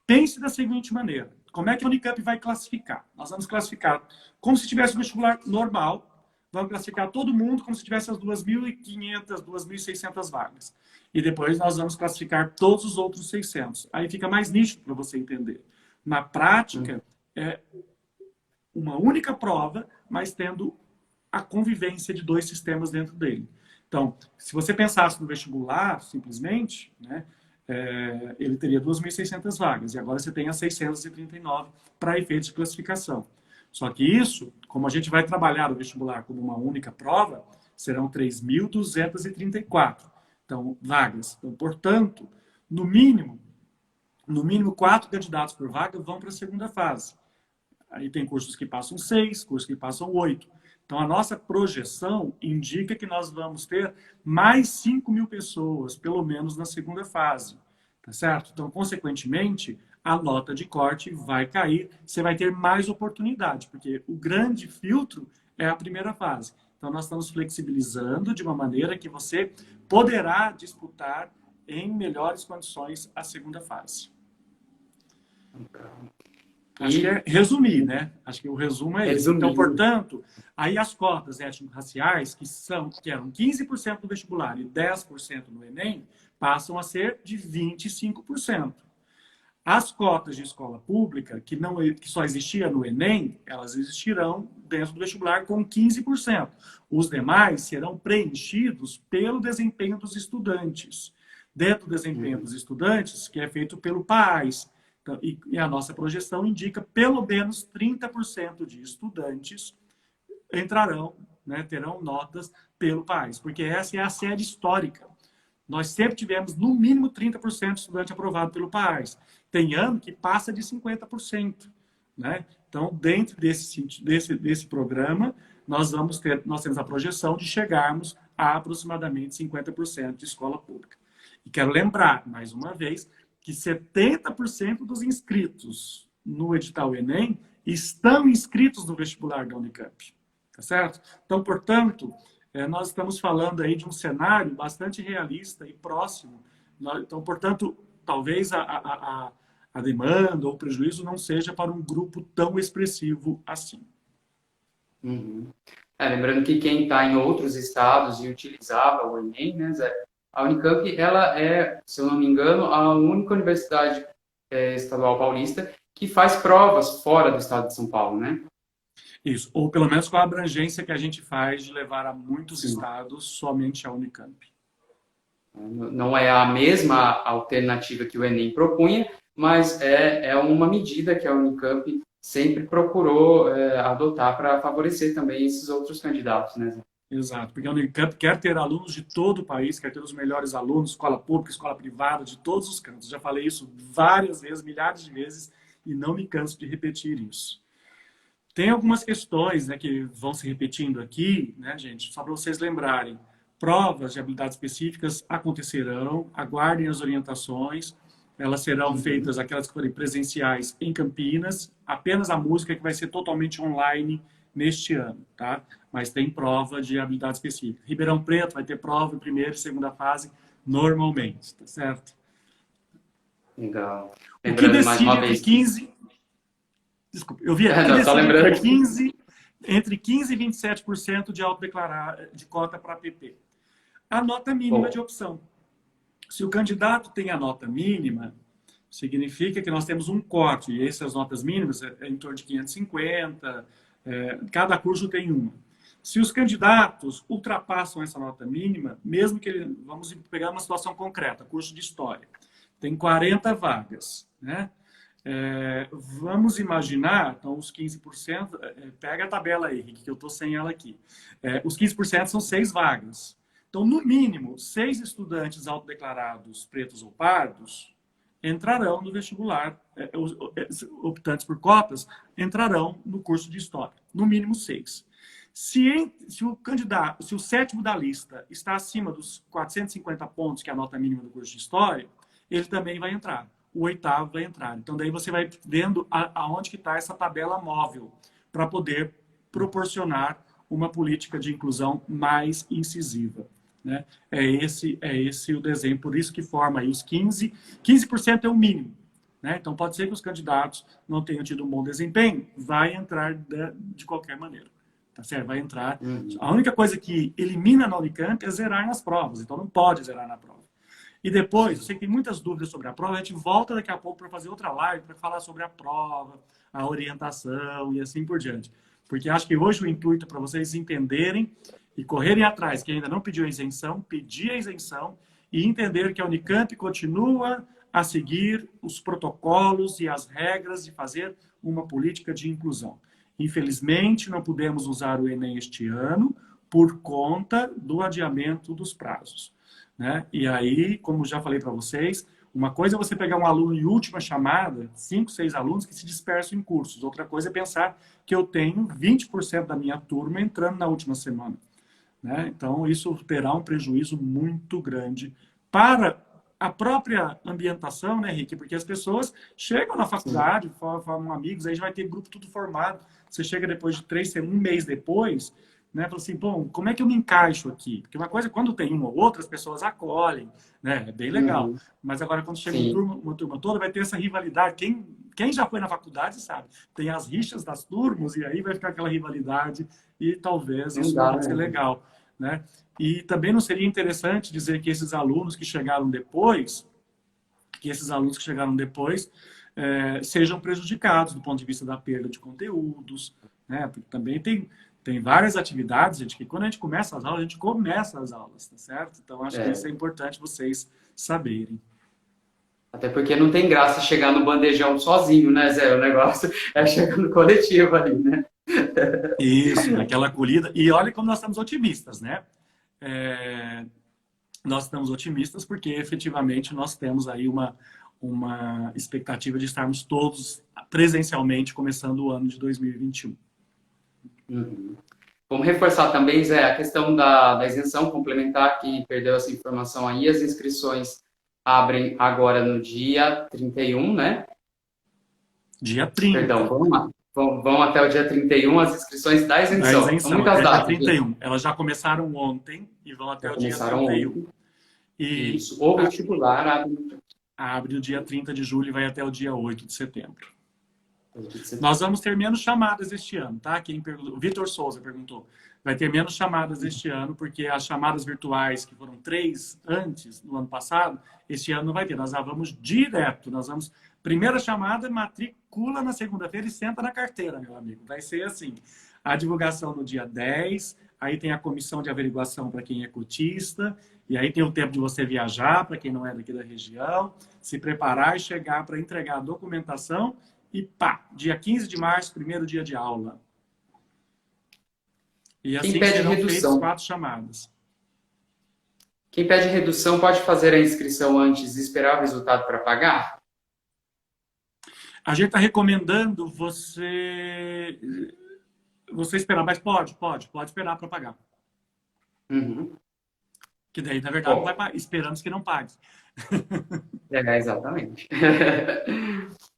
Pense da seguinte maneira, como é que a Unicamp vai classificar? Nós vamos classificar como se tivesse um vestibular normal, vamos classificar todo mundo como se tivesse as 2.500, 2.600 vagas. E depois nós vamos classificar todos os outros 600. Aí fica mais nítido para você entender. Na prática, é uma única prova, mas tendo a convivência de dois sistemas dentro dele. Então, se você pensasse no vestibular, simplesmente, né, ele teria 2.600 vagas. E agora você tem as 639 para efeitos de classificação. Só que isso, como a gente vai trabalhar o vestibular como uma única prova, serão 3.234. Então, vagas. Então, portanto, no mínimo 4 candidatos por vaga vão para a segunda fase. Aí tem cursos que passam 6, cursos que passam 8. Então, a nossa projeção indica que nós vamos ter mais 5.000 pessoas, pelo menos, na segunda fase. Tá certo? Então, consequentemente, a nota de corte vai cair, você vai ter mais oportunidade, porque o grande filtro é a primeira fase. Então, nós estamos flexibilizando de uma maneira que você poderá disputar em melhores condições a segunda fase. Acho que é resumir, né? Acho que o resumo é esse. Então, portanto, aí as cotas étnico-raciais, que eram 15% no vestibular e 10% no Enem, passam a ser de 25%. As cotas de escola pública, que só existia no Enem, elas existirão dentro do vestibular com 15%. Os demais serão preenchidos pelo desempenho dos estudantes. Dentro do desempenho dos estudantes, que é feito pelo PAS. Então, e a nossa projeção indica pelo menos 30% de estudantes entrarão, né, terão notas pelo PAS, porque essa é a série histórica. Nós sempre tivemos, no mínimo, 30% de estudante aprovado pelo PAS. Tem ano que passa de 50%. Né? Então, dentro desse programa, nós temos a projeção de chegarmos a aproximadamente 50% de escola pública. E quero lembrar, mais uma vez, que 70% dos inscritos no edital Enem estão inscritos no vestibular da Unicamp. Tá certo? Então, portanto, nós estamos falando aí de um cenário bastante realista e próximo. Então, portanto, talvez a demanda ou o prejuízo não seja para um grupo tão expressivo assim. Lembrando que quem está em outros estados e utilizava o Enem, né, Zé? A Unicamp, ela é, se eu não me engano, a única universidade estadual paulista que faz provas fora do estado de São Paulo, né? Isso, ou pelo menos com a abrangência que a gente faz de levar a muitos estados somente a Unicamp. Não é a mesma alternativa que o Enem propunha, mas é uma medida que a Unicamp sempre procurou adotar para favorecer também esses outros candidatos, né? Exato, porque a Unicamp quer ter alunos de todo o país, quer ter os melhores alunos, escola pública, escola privada, de todos os cantos. Já falei isso várias vezes, milhares de vezes, e não me canso de repetir isso. Tem algumas questões, né, que vão se repetindo aqui, né, gente? Só para vocês lembrarem. Provas de habilidades específicas acontecerão, aguardem as orientações. Elas serão feitas, aquelas que forem presenciais, em Campinas. Apenas a música que vai ser totalmente online neste ano, tá? Mas tem prova de habilidade específica. Ribeirão Preto vai ter prova em primeira e segunda fase normalmente, tá certo? Legal. O que Lembrando mais decide uma entre vez que... 15, desculpa, eu vi, o que Não, só decide lembrando que... entre 15 e 27% de autodeclarar de cota para PP? A nota mínima de Pô, opção. Se o candidato tem a nota mínima, significa que nós temos um corte, e essas notas mínimas é em torno de 550, cada curso tem uma. Se os candidatos ultrapassam essa nota mínima, mesmo que ele, vamos pegar uma situação concreta, curso de História, tem 40 vagas, né? Vamos imaginar, então, os 15%, pega a tabela aí, Henrique, que eu estou sem ela aqui. Os 15% são 6 vagas. Então, no mínimo, 6 estudantes autodeclarados pretos ou pardos entrarão no vestibular, optantes por cotas, entrarão no curso de História. No mínimo 6. Se o candidato, se o sétimo da lista está acima dos 450 pontos, que é a nota mínima do curso de História, ele também vai entrar. O oitavo vai entrar. Então, daí você vai vendo aonde que está essa tabela móvel para poder proporcionar uma política de inclusão mais incisiva. Né? É esse o desenho, por isso que forma aí os 15% é o mínimo. Né? Então, pode ser que os candidatos não tenham tido um bom desempenho, vai entrar de qualquer maneira. Tá certo? Vai entrar. A única coisa que elimina na Unicamp é zerar nas provas, então não pode zerar na prova. E depois, eu sei que tem muitas dúvidas sobre a prova, a gente volta daqui a pouco para fazer outra live para falar sobre a prova, a orientação e assim por diante. Porque acho que hoje o intuito é para vocês entenderem e correrem atrás, quem ainda não pediu a isenção, pedir a isenção e entender que a Unicamp continua a seguir os protocolos e as regras de fazer uma política de inclusão. Infelizmente, não pudemos usar o Enem este ano por conta do adiamento dos prazos. Né? E aí, como já falei para vocês, uma coisa é você pegar um aluno em última chamada, 5, 6 alunos que se dispersam em cursos. Outra coisa é pensar que eu tenho 20% da minha turma entrando na última semana. Né? Então, isso terá um prejuízo muito grande para a própria ambientação, né, Henrique? Porque as pessoas chegam na faculdade, formam amigos, aí já vai ter grupo tudo formado. Você chega depois de 3 semanas, um mês depois, né? Fala assim, bom, como é que eu me encaixo aqui? Porque uma coisa, quando tem uma ou outra, as pessoas acolhem, né? É bem legal. Mas agora, quando chega uma turma toda, vai ter essa rivalidade. Quem já foi na faculdade sabe. Tem as rixas das turmas e aí vai ficar aquela rivalidade e talvez isso não vai ser legal, né? E também não seria interessante dizer que esses alunos que chegaram depois, sejam prejudicados do ponto de vista da perda de conteúdos, né? Porque também tem várias atividades, gente, que quando a gente começa as aulas, a gente começa as aulas, tá certo? Então, acho que isso é importante vocês saberem. Até porque não tem graça chegar no bandejão sozinho, né, Zé? O negócio é chegar no coletivo ali, né? Isso, naquela acolhida. E olha como nós estamos otimistas, né? Nós estamos otimistas porque, efetivamente, nós temos aí uma expectativa de estarmos todos presencialmente começando o ano de 2021. Vamos reforçar também, Zé, a questão da isenção complementar, que perdeu essa informação aí. As inscrições abrem agora no dia 31, né? Dia 30. Perdão, vamos lá. Vão até o dia 31 as inscrições da isenção. São muitas datas. Dia 31. Gente. Elas já começaram ontem e vão até o dia 31. Ontem. E isso. O vestibular abre no dia 30 de julho e vai até o dia 8 de setembro. Nós vamos ter menos chamadas este ano, tá? Quem perguntou, o Vitor Souza perguntou. Vai ter menos chamadas este ano, porque as chamadas virtuais, que foram 3 antes, no ano passado, este ano não vai ter. Nós já vamos direto. Primeira chamada, matricula na segunda-feira e senta na carteira, meu amigo. Vai ser assim. A divulgação no dia 10, aí tem a comissão de averiguação para quem é cotista, e aí tem o tempo de você viajar, para quem não é daqui da região, se preparar e chegar para entregar a documentação. E pá, dia 15 de março, primeiro dia de aula. E assim serão feitas 4 chamadas. Quem pede redução pode fazer a inscrição antes e esperar o resultado para pagar? A gente está recomendando você esperar, mas pode esperar para pagar. Que daí, na verdade, não vai pagar. Esperamos que não pague. Exatamente.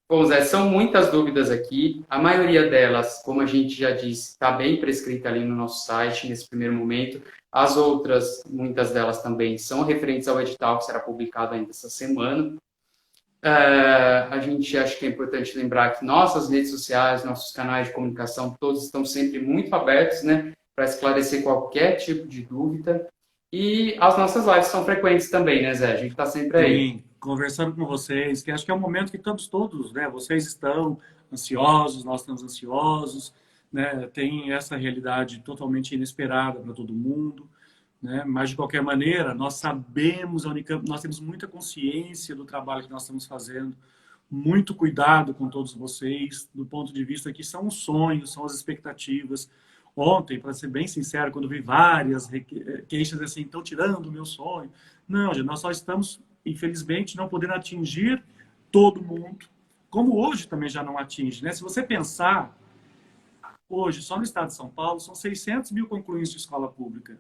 Bom, Zé, são muitas dúvidas aqui. A maioria delas, como a gente já disse, está bem prescrita ali no nosso site nesse primeiro momento. As outras, muitas delas também, são referentes ao edital que será publicado ainda essa semana. A gente acha que é importante lembrar que nossas redes sociais, nossos canais de comunicação, todos estão sempre muito abertos, né, para esclarecer qualquer tipo de dúvida. E as nossas lives são frequentes também, né, Zé? A gente está sempre aí. Sim, conversando com vocês, que acho que é um momento que estamos todos, né? Vocês estão ansiosos, nós estamos ansiosos, né? Tem essa realidade totalmente inesperada para todo mundo, né? Mas de qualquer maneira, nós sabemos, a Unicamp, nós temos muita consciência do trabalho que nós estamos fazendo, muito cuidado com todos vocês, do ponto de vista que são os sonhos, são as expectativas. Ontem, para ser bem sincero, quando vi várias queixas assim, estão tirando o meu sonho. Não, gente, nós só estamos, infelizmente, não podendo atingir todo mundo, como hoje também já não atinge, né? Se você pensar, hoje, só no estado de São Paulo, são 600 mil concluintes de escola pública.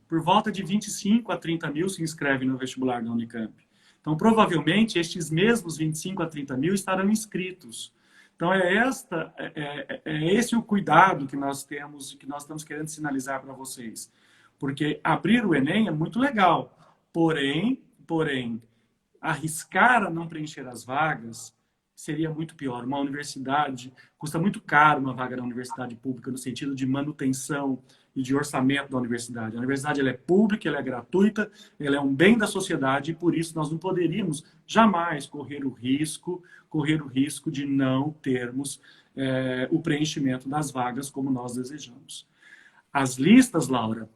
Por volta de 25 a 30 mil se inscrevem no vestibular da Unicamp. Então, provavelmente, estes mesmos 25 a 30 mil estarão inscritos. Então, é esse o cuidado que nós temos e que nós estamos querendo sinalizar para vocês. Porque abrir o Enem é muito legal, porém, arriscar a não preencher as vagas seria muito pior. Uma universidade, custa muito caro uma vaga na universidade pública, no sentido de manutenção e de orçamento da universidade. A universidade ela é pública, ela é gratuita, ela é um bem da sociedade e por isso nós não poderíamos jamais correr o risco de não termos o preenchimento das vagas como nós desejamos. As listas, Laura,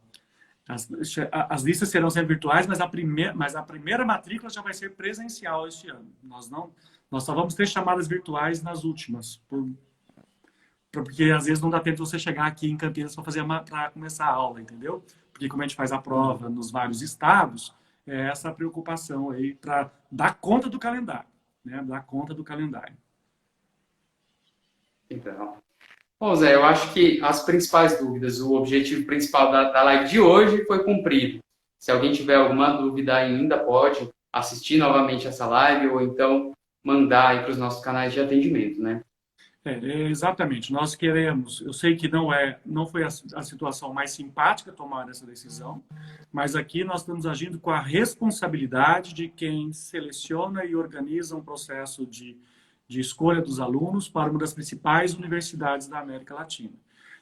as listas serão sempre virtuais, mas a primeira matrícula já vai ser presencial este ano. Nós só vamos ter chamadas virtuais nas últimas, porque às vezes não dá tempo de você chegar aqui em Campinas para começar a aula, entendeu? Porque como a gente faz a prova nos vários estados, é essa a preocupação aí para dar conta do calendário, né? Dar conta do calendário. Então, bom, Zé, eu acho que as principais dúvidas, o objetivo principal da live de hoje foi cumprido. Se alguém tiver alguma dúvida ainda, pode assistir novamente essa live ou então mandar aí para os nossos canais de atendimento, né? Exatamente. Nós queremos, eu sei que não foi a situação mais simpática tomar essa decisão, mas aqui nós estamos agindo com a responsabilidade de quem seleciona e organiza um processo de escolha dos alunos para uma das principais universidades da América Latina.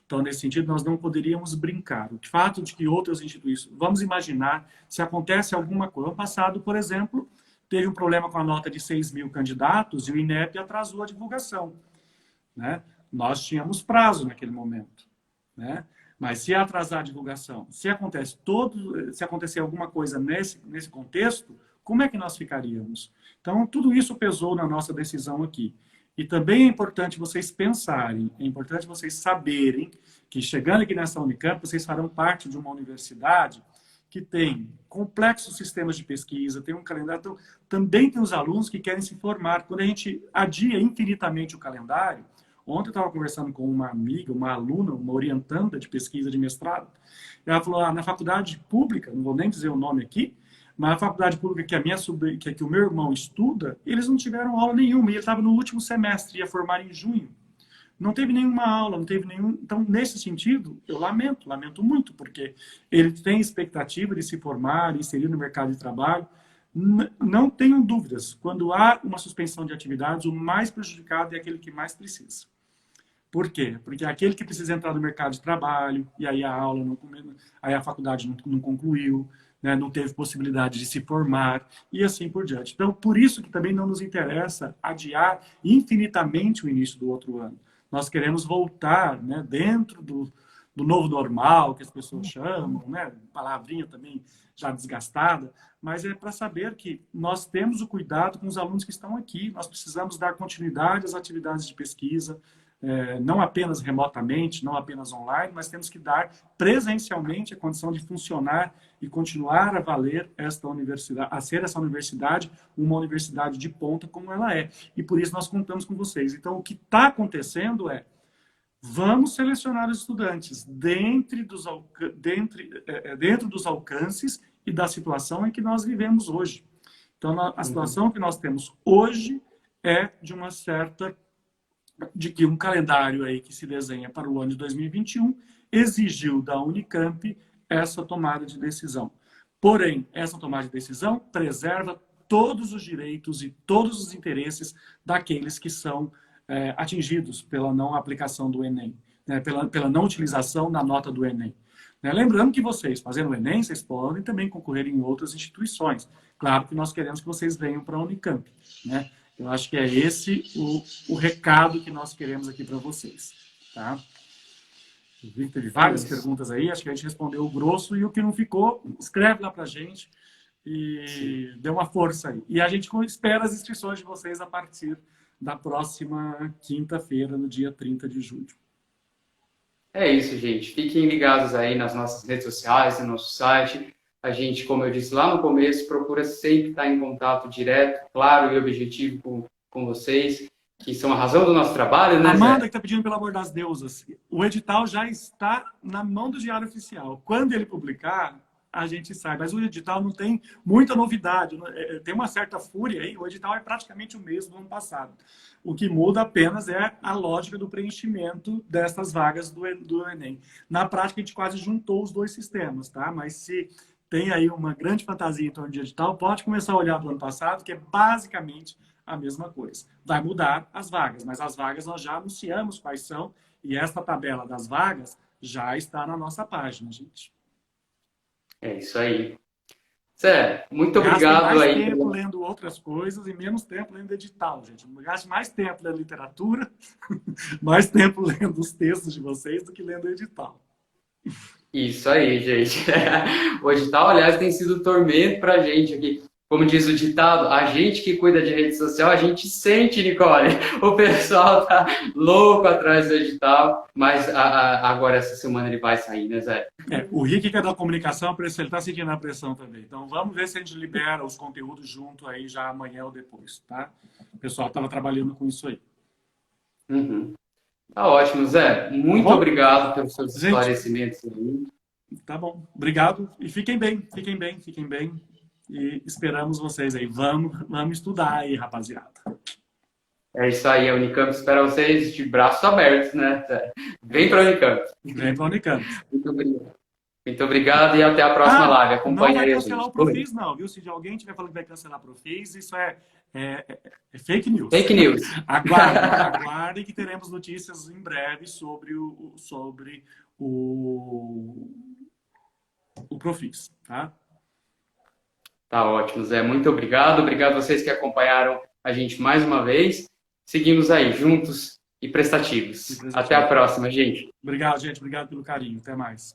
Então, nesse sentido, nós não poderíamos brincar. O fato de que outras instituições... Vamos imaginar se acontece alguma coisa. No passado, por exemplo, teve um problema com a nota de 6 mil candidatos e o INEP atrasou a divulgação. Né? Nós tínhamos prazo naquele momento. Né? Mas se atrasar a divulgação, se acontecer alguma coisa nesse contexto, como é que nós ficaríamos? Então, tudo isso pesou na nossa decisão aqui. E também é importante vocês pensarem, é importante vocês saberem que chegando aqui nessa Unicamp, vocês farão parte de uma universidade que tem complexos sistemas de pesquisa, tem um calendário, então, também tem os alunos que querem se formar. Quando a gente adia infinitamente o calendário, ontem eu estava conversando com uma amiga, uma aluna, uma orientanda de pesquisa de mestrado, ela falou, na faculdade pública, não vou nem dizer o nome aqui, mas a faculdade pública que o meu irmão estuda, eles não tiveram aula nenhuma, e ele estava no último semestre, ia formar em junho. Não teve nenhuma aula, não teve nenhum... Então, nesse sentido, eu lamento muito, porque ele tem expectativa de se formar, inserir no mercado de trabalho. Não tenham dúvidas, quando há uma suspensão de atividades, o mais prejudicado é aquele que mais precisa. Por quê? Porque é aquele que precisa entrar no mercado de trabalho, e aí a aula aí a faculdade não concluiu, né, não teve possibilidade de se formar, e assim por diante. Então, por isso que também não nos interessa adiar infinitamente o início do outro ano. Nós queremos voltar, né, dentro do novo normal, que as pessoas chamam, né, palavrinha também já desgastada, mas é para saber que nós temos o cuidado com os alunos que estão aqui, nós precisamos dar continuidade às atividades de pesquisa, não apenas remotamente, não apenas online, mas temos que dar presencialmente a condição de funcionar e continuar a valer esta universidade, a ser essa universidade uma universidade de ponta como ela é. E por isso nós contamos com vocês. Então, o que está acontecendo vamos selecionar os estudantes dentro dos alcances e da situação em que nós vivemos hoje. Então, a situação que nós temos hoje é de que um calendário aí que se desenha para o ano de 2021 exigiu da Unicamp essa tomada de decisão. Porém, essa tomada de decisão preserva todos os direitos e todos os interesses daqueles que são atingidos pela não aplicação do Enem, né, pela não utilização da nota do Enem. Né? Lembrando que vocês, fazendo o Enem, vocês podem também concorrer em outras instituições. Claro que nós queremos que vocês venham para a Unicamp. Né? Eu acho que é esse o recado que nós queremos aqui para vocês. Tá? Eu vi que teve várias perguntas aí, acho que a gente respondeu o grosso, e o que não ficou, escreve lá para a gente e dê uma força aí. E a gente espera as inscrições de vocês a partir da próxima quinta-feira, no dia 30 de julho. É isso, gente. Fiquem ligados aí nas nossas redes sociais, no nosso site. A gente, como eu disse lá no começo, procura sempre estar em contato direto, claro e objetivo com vocês, que são a razão do nosso trabalho, né, Amanda, Zé? que está pedindo pelo amor das deusas, o edital já está na mão do Diário Oficial. Quando ele publicar, a gente sai. Mas o edital não tem muita novidade. Tem uma certa fúria aí. O edital é praticamente o mesmo do ano passado. O que muda apenas é a lógica do preenchimento dessas vagas do Enem. Na prática, a gente quase juntou os dois sistemas, tá? Mas se tem aí uma grande fantasia em torno de edital, pode começar a olhar do ano passado, que é basicamente a mesma coisa. Vai mudar as vagas, mas as vagas nós já anunciamos quais são, e essa tabela das vagas já está na nossa página, gente. É isso aí. Zé, muito obrigado mais aí. Tempo lendo outras coisas e menos tempo lendo edital, gente. Gaste mais tempo lendo literatura, mais tempo lendo os textos de vocês do que lendo edital. Isso aí, gente. O edital, aliás, tem sido tormento pra gente aqui. Como diz o ditado, a gente que cuida de rede social, a gente sente, Nicole. O pessoal tá louco atrás do edital, mas agora essa semana ele vai sair, né, Zé? O Rick, que é da comunicação, ele tá sentindo a pressão também. Então vamos ver se a gente libera os conteúdos junto aí já amanhã ou depois, tá? O pessoal estava trabalhando com isso aí. Uhum. Tá ótimo, Zé. Muito obrigado pelos seus esclarecimentos. Tá bom. Obrigado. E fiquem bem, fiquem bem, fiquem bem. E esperamos vocês aí. Vamos estudar aí, rapaziada. É isso aí, a Unicamp espera vocês de braços abertos, né? Vem para a Unicamp. Vem para a Unicamp. Muito obrigado. Muito obrigado e até a próxima live. Acompanhe não aí vai a cancelar gente. o Profis, não, viu? Se de alguém estiver falando que vai cancelar o Profis, isso é fake news. Fake news. Aguardem que teremos notícias em breve sobre o Profis, tá? Tá ótimo, Zé. Muito obrigado. Obrigado a vocês que acompanharam a gente mais uma vez. Seguimos aí, juntos e prestativos. Até a próxima, gente. Obrigado, gente. Obrigado pelo carinho. Até mais.